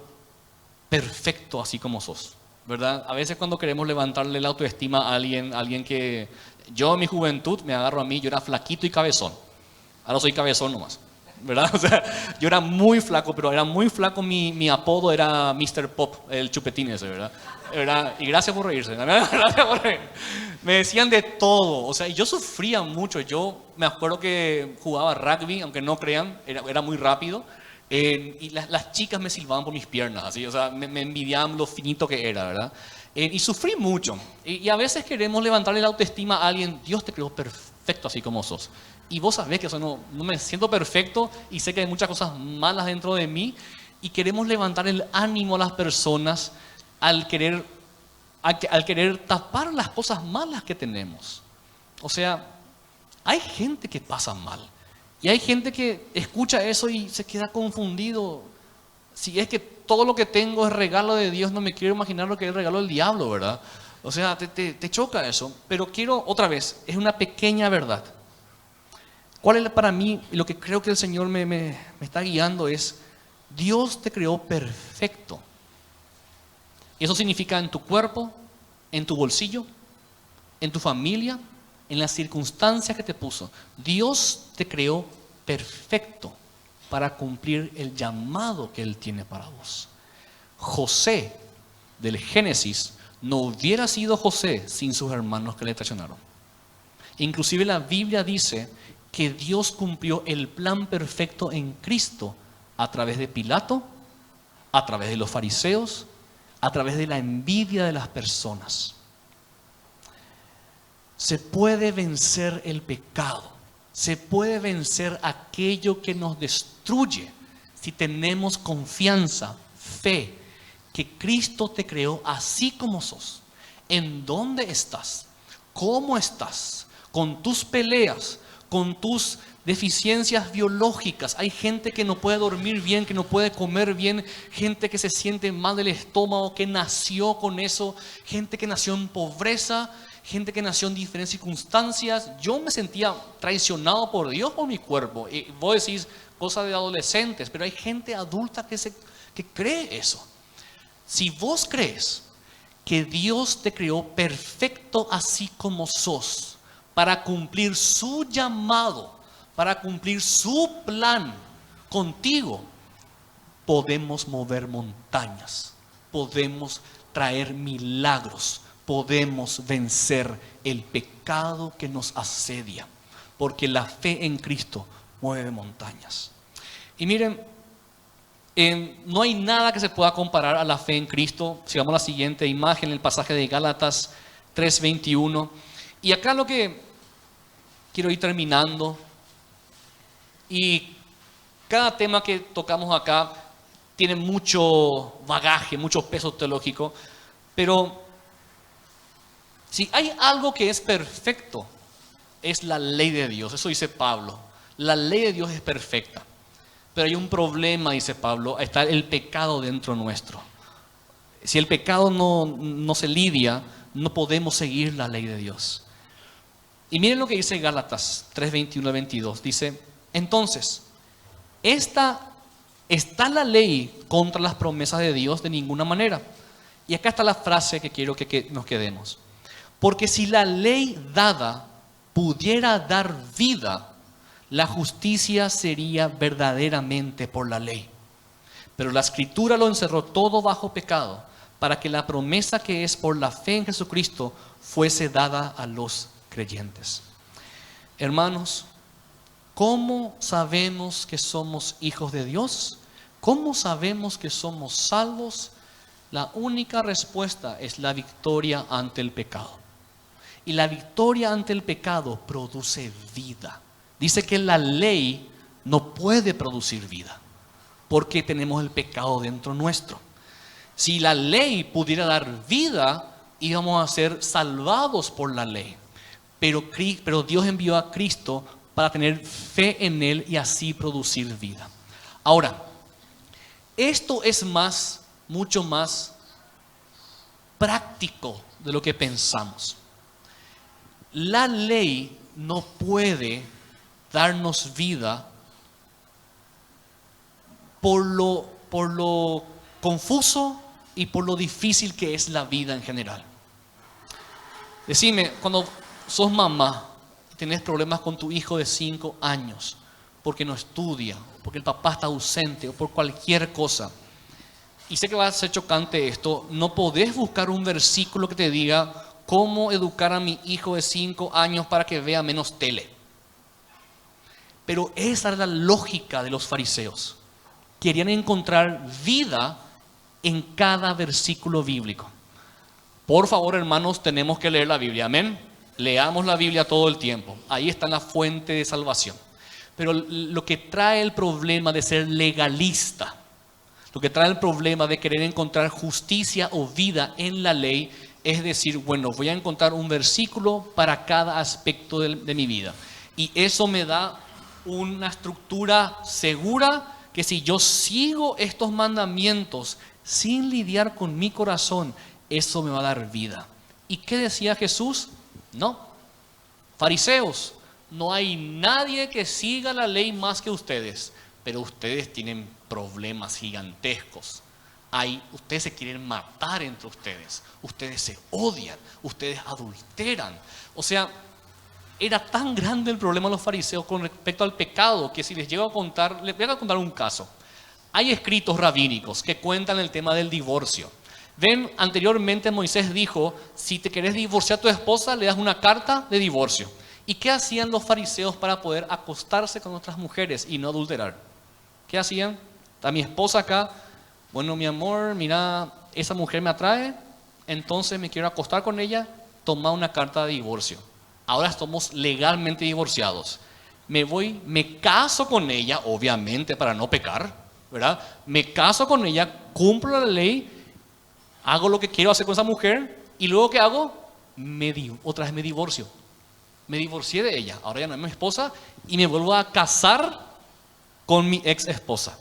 perfecto así como sos, ¿verdad? A veces cuando queremos levantarle la autoestima a alguien que... Yo en mi juventud, me agarro a mí, yo era flaquito y cabezón. Ahora soy cabezón nomás, ¿verdad? O sea, yo era muy flaco, pero era muy flaco, mi apodo era Mr. Pop, el chupetín ese, ¿verdad? Y gracias por reírse, gracias por reírse. Me decían de todo, o sea, yo sufría mucho. Yo me acuerdo que jugaba rugby, aunque no crean, era muy rápido. Y las chicas me silbaban por mis piernas, así, o sea, me envidiaban lo finito que era, ¿verdad? Y sufrí mucho. Y a veces queremos levantarle la autoestima a alguien: Dios te creó perfecto así como sos. Y vos sabés que eso no me siento perfecto y sé que hay muchas cosas malas dentro de mí. Y queremos levantar el ánimo a las personas al querer tapar las cosas malas que tenemos. O sea, hay gente que pasa mal. Y hay gente que escucha eso y se queda confundido. Si es que todo lo que tengo es regalo de Dios, no me quiero imaginar lo que es el regalo del diablo, ¿verdad? O sea, te choca eso. Pero quiero, otra vez, es una pequeña verdad. ¿Cuál es para mí? Lo que creo que el Señor me está guiando es: Dios te creó perfecto. Y eso significa en tu cuerpo, en tu bolsillo, en tu familia, en las circunstancias que te puso. Dios te creó perfecto para cumplir el llamado que Él tiene para vos. José del Génesis no hubiera sido José sin sus hermanos que le traicionaron. Inclusive la Biblia dice que Dios cumplió el plan perfecto en Cristo a través de Pilato, a través de los fariseos, a través de la envidia de las personas. Se puede vencer el pecado, se puede vencer aquello que nos destruye si tenemos confianza, fe, que Cristo te creó así como sos. ¿En dónde estás? ¿Cómo estás? Con tus peleas, con tus deficiencias biológicas. Hay gente que no puede dormir bien, que no puede comer bien, gente que se siente mal del estómago, que nació con eso, gente que nació en pobreza, gente que nació en diferentes circunstancias. Yo me sentía traicionado por Dios por mi cuerpo. Y vos decís cosas de adolescentes, pero hay gente adulta que cree eso. Si vos crees que Dios te creó perfecto así como sos, para cumplir su llamado, para cumplir su plan contigo, podemos mover montañas, podemos traer milagros, podemos vencer el pecado que nos asedia, porque la fe en Cristo mueve montañas. Y miren, no hay nada que se pueda comparar a la fe en Cristo. Sigamos la siguiente imagen, el pasaje de Gálatas 3:21. Y acá lo que quiero ir terminando, y cada tema que tocamos acá tiene mucho bagaje, mucho peso teológico, pero si hay algo que es perfecto, es la ley de Dios. Eso dice Pablo. La ley de Dios es perfecta. Pero hay un problema, dice Pablo, está el pecado dentro nuestro. Si el pecado no se lidia, no podemos seguir la ley de Dios. Y miren lo que dice Gálatas 3:21-22. Dice: entonces, ¿está la ley contra las promesas de Dios? De ninguna manera. Y acá está la frase que quiero que nos quedemos. Porque si la ley dada pudiera dar vida, la justicia sería verdaderamente por la ley. Pero la Escritura lo encerró todo bajo pecado, para que la promesa que es por la fe en Jesucristo fuese dada a los creyentes. Hermanos, ¿cómo sabemos que somos hijos de Dios? ¿Cómo sabemos que somos salvos? La única respuesta es la victoria ante el pecado. Y la victoria ante el pecado produce vida. Dice que la ley no puede producir vida, porque tenemos el pecado dentro nuestro. Si la ley pudiera dar vida, íbamos a ser salvados por la ley. Pero Dios envió a Cristo para tener fe en Él y así producir vida. Ahora, esto es mucho más práctico de lo que pensamos. La ley no puede darnos vida por lo confuso y por lo difícil que es la vida en general. Decime, cuando sos mamá y tenés problemas con tu hijo de 5 años, porque no estudia, porque el papá está ausente o por cualquier cosa, y sé que va a ser chocante esto, no podés buscar un versículo que te diga cómo educar a mi hijo de 5 años para que vea menos tele. Pero esa era la lógica de los fariseos. Querían encontrar vida en cada versículo bíblico. Por favor, hermanos, tenemos que leer la Biblia, amén. Leamos la Biblia todo el tiempo. Ahí está la fuente de salvación. Pero lo que trae el problema de ser legalista, lo que trae el problema de querer encontrar justicia o vida en la ley, es decir, bueno, voy a encontrar un versículo para cada aspecto de mi vida. Y eso me da una estructura segura que si yo sigo estos mandamientos sin lidiar con mi corazón, eso me va a dar vida. ¿Y qué decía Jesús? No. Fariseos, no hay nadie que siga la ley más que ustedes, pero ustedes tienen problemas gigantescos. Ustedes se quieren matar entre ustedes se odian, ustedes adulteran. O sea, era tan grande el problema de los fariseos con respecto al pecado que si les voy a contar un caso. Hay escritos rabínicos que cuentan el tema del divorcio. Ven, anteriormente Moisés dijo, si te querés divorciar a tu esposa, le das una carta de divorcio. ¿Y qué hacían los fariseos para poder acostarse con otras mujeres y no adulterar? ¿Qué hacían? Está mi esposa acá. Bueno, mi amor, mira, esa mujer me atrae, entonces me quiero acostar con ella, toma una carta de divorcio. Ahora estamos legalmente divorciados. Me caso con ella, obviamente para no pecar, ¿verdad? Me caso con ella, cumplo la ley, hago lo que quiero hacer con esa mujer y luego ¿qué hago? Otra vez me divorcio. Me divorcié de ella, ahora ya no es mi esposa y me vuelvo a casar con mi ex esposa.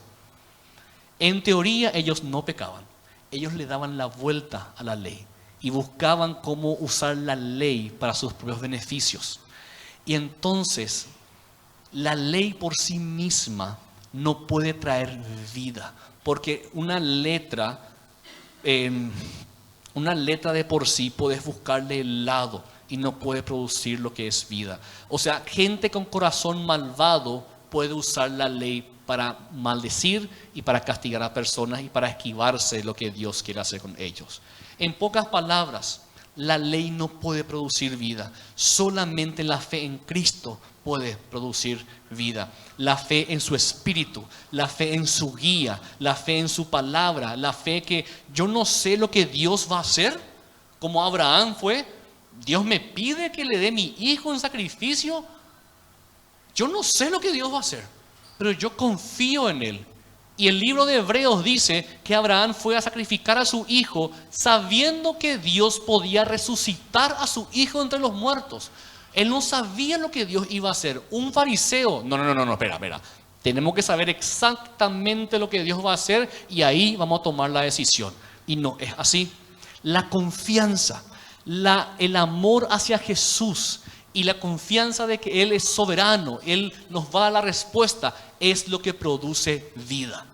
En teoría ellos no pecaban, ellos le daban la vuelta a la ley y buscaban cómo usar la ley para sus propios beneficios. Y entonces la ley por sí misma no puede traer vida, porque una letra de por sí puedes buscarle el lado y no puede producir lo que es vida. O sea, gente con corazón malvado puede usar la ley para maldecir y para castigar a personas y para esquivarse de lo que Dios quiere hacer con ellos. En pocas palabras, la ley no puede producir vida. Solamente la fe en Cristo puede producir vida. La fe en su Espíritu, la fe en su guía, la fe en su palabra, la fe que yo no sé lo que Dios va a hacer, como Abraham fue. Dios me pide que le dé mi hijo en sacrificio. Yo no sé lo que Dios va a hacer, pero yo confío en Él. Y el libro de Hebreos dice que Abraham fue a sacrificar a su hijo sabiendo que Dios podía resucitar a su hijo entre los muertos. Él no sabía lo que Dios iba a hacer. Un fariseo, no, espera. Tenemos que saber exactamente lo que Dios va a hacer y ahí vamos a tomar la decisión. Y no es así. La confianza, el amor hacia Jesús y la confianza de que Él es soberano, Él nos va a dar la respuesta, es lo que produce vida.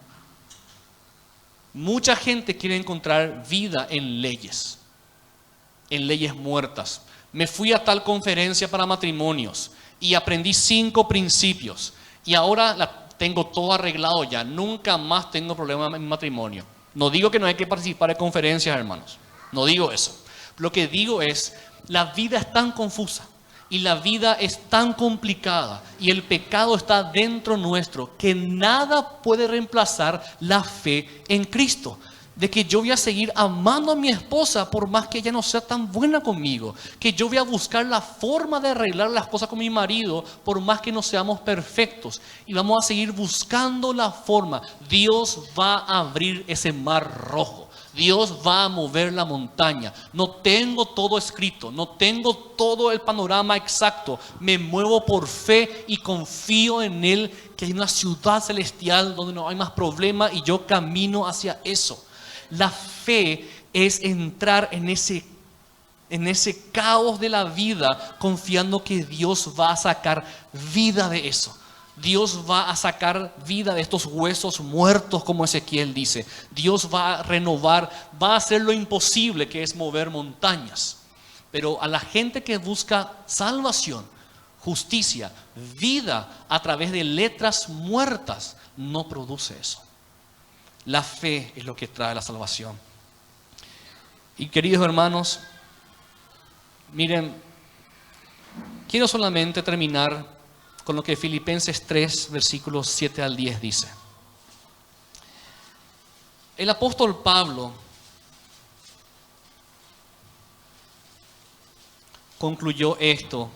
Mucha gente quiere encontrar vida en leyes muertas. Me fui a tal conferencia para matrimonios y aprendí 5 principios y ahora tengo todo arreglado ya, nunca más tengo problemas en mi matrimonio. No digo que no hay que participar en conferencias, hermanos, no digo eso. Lo que digo es, la vida es tan confusa y la vida es tan complicada y el pecado está dentro nuestro que nada puede reemplazar la fe en Cristo. de que yo voy a seguir amando a mi esposa por más que ella no sea tan buena conmigo, que yo voy a buscar la forma de arreglar las cosas con mi marido por más que no seamos perfectos, y vamos a seguir buscando la forma. Dios va a abrir ese mar rojo. Dios va a mover la montaña. No tengo todo escrito, no tengo todo el panorama exacto. Me muevo por fe y confío en Él, que hay una ciudad celestial donde no hay más problema, y yo camino hacia eso. La fe es entrar en ese caos de la vida, confiando que Dios va a sacar vida de eso. Dios va a sacar vida de estos huesos muertos, como Ezequiel dice. Dios va a renovar, va a hacer lo imposible, que es mover montañas. Pero a la gente que busca salvación, justicia, vida a través de letras muertas, no produce eso. La fe es lo que trae la salvación. Y queridos hermanos, miren, quiero solamente terminar con lo que Filipenses 3, versículos 7 al 10 dice. El apóstol Pablo concluyó esto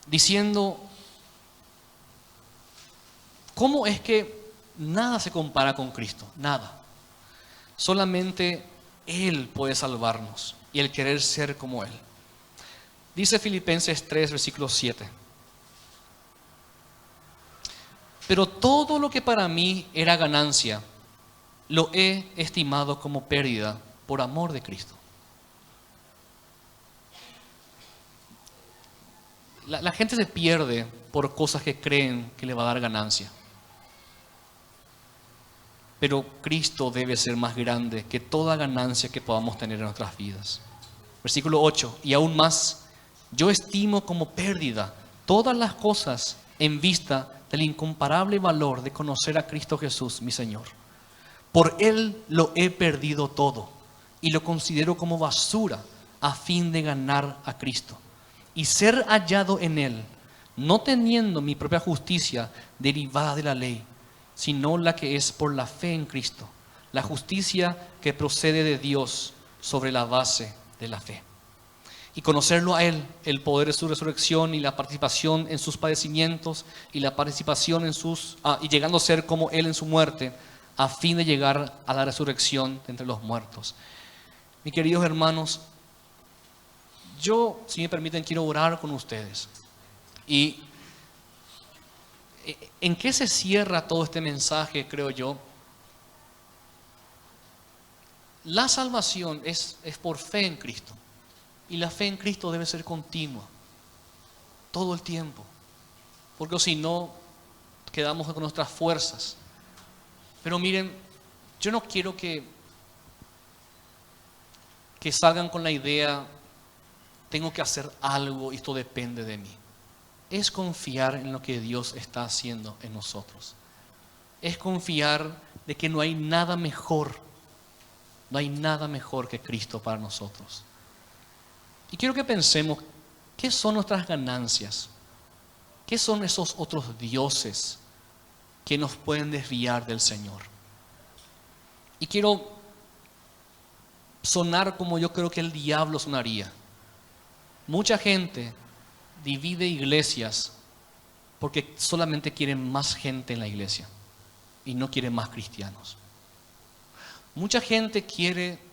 diciendo: ¿cómo es que nada se compara con Cristo? Nada. Solamente Él puede salvarnos y el querer ser como Él. Dice Filipenses 3, versículo 7. Pero todo lo que para mí era ganancia, lo he estimado como pérdida por amor de Cristo. La gente se pierde por cosas que creen que le va a dar ganancia. Pero Cristo debe ser más grande que toda ganancia que podamos tener en nuestras vidas. Versículo 8. Y aún más, yo estimo como pérdida todas las cosas en vista del incomparable valor de conocer a Cristo Jesús, mi Señor. Por Él lo he perdido todo y lo considero como basura a fin de ganar a Cristo y ser hallado en Él, no teniendo mi propia justicia derivada de la ley, sino la que es por la fe en Cristo, la justicia que procede de Dios sobre la base de la fe. Y conocerlo a Él, el poder de su resurrección y la participación en sus padecimientos y la participación en y llegando a ser como Él en su muerte, a fin de llegar a la resurrección de entre los muertos. Mis queridos hermanos, yo, si me permiten, quiero orar con ustedes. ¿Y en qué se cierra todo este mensaje, creo yo? La salvación es por fe en Cristo. Y la fe en Cristo debe ser continua, todo el tiempo. Porque si no, quedamos con nuestras fuerzas. Pero miren, yo no quiero que salgan con la idea: tengo que hacer algo y esto depende de mí. Es confiar en lo que Dios está haciendo en nosotros. Es confiar de que no hay nada mejor que Cristo para nosotros. Y quiero que pensemos, ¿qué son nuestras ganancias? ¿Qué son esos otros dioses que nos pueden desviar del Señor? Y quiero sonar como yo creo que el diablo sonaría. Mucha gente divide iglesias porque solamente quieren más gente en la iglesia y no quieren más cristianos. Mucha gente quiere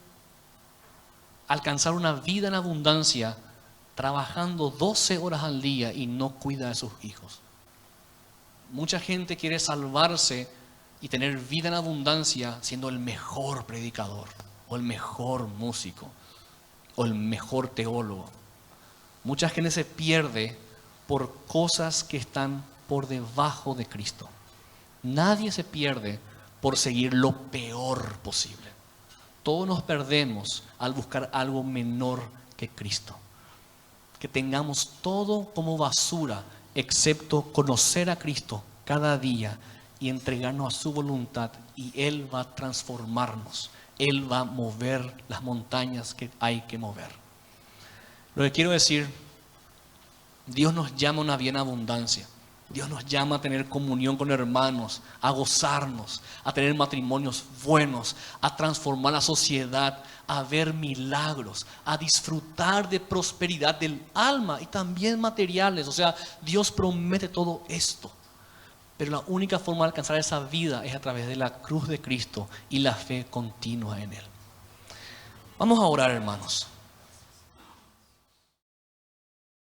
alcanzar una vida en abundancia trabajando 12 horas al día y no cuida de sus hijos. Mucha gente quiere salvarse y tener vida en abundancia siendo el mejor predicador o el mejor músico o el mejor teólogo. Mucha gente se pierde por cosas que están por debajo de Cristo. Nadie se pierde por seguir lo peor posible. Todos nos perdemos al buscar algo menor que Cristo. Que tengamos todo como basura, excepto conocer a Cristo cada día y entregarnos a su voluntad, y Él va a transformarnos. Él va a mover las montañas que hay que mover. Lo que quiero decir, Dios nos llama a una vida en abundancia. Dios nos llama a tener comunión con hermanos, a gozarnos, a tener matrimonios buenos, a transformar la sociedad, a ver milagros, a disfrutar de prosperidad del alma y también materiales. O sea, Dios promete todo esto. Pero la única forma de alcanzar esa vida es a través de la cruz de Cristo y la fe continua en Él. Vamos a orar, hermanos.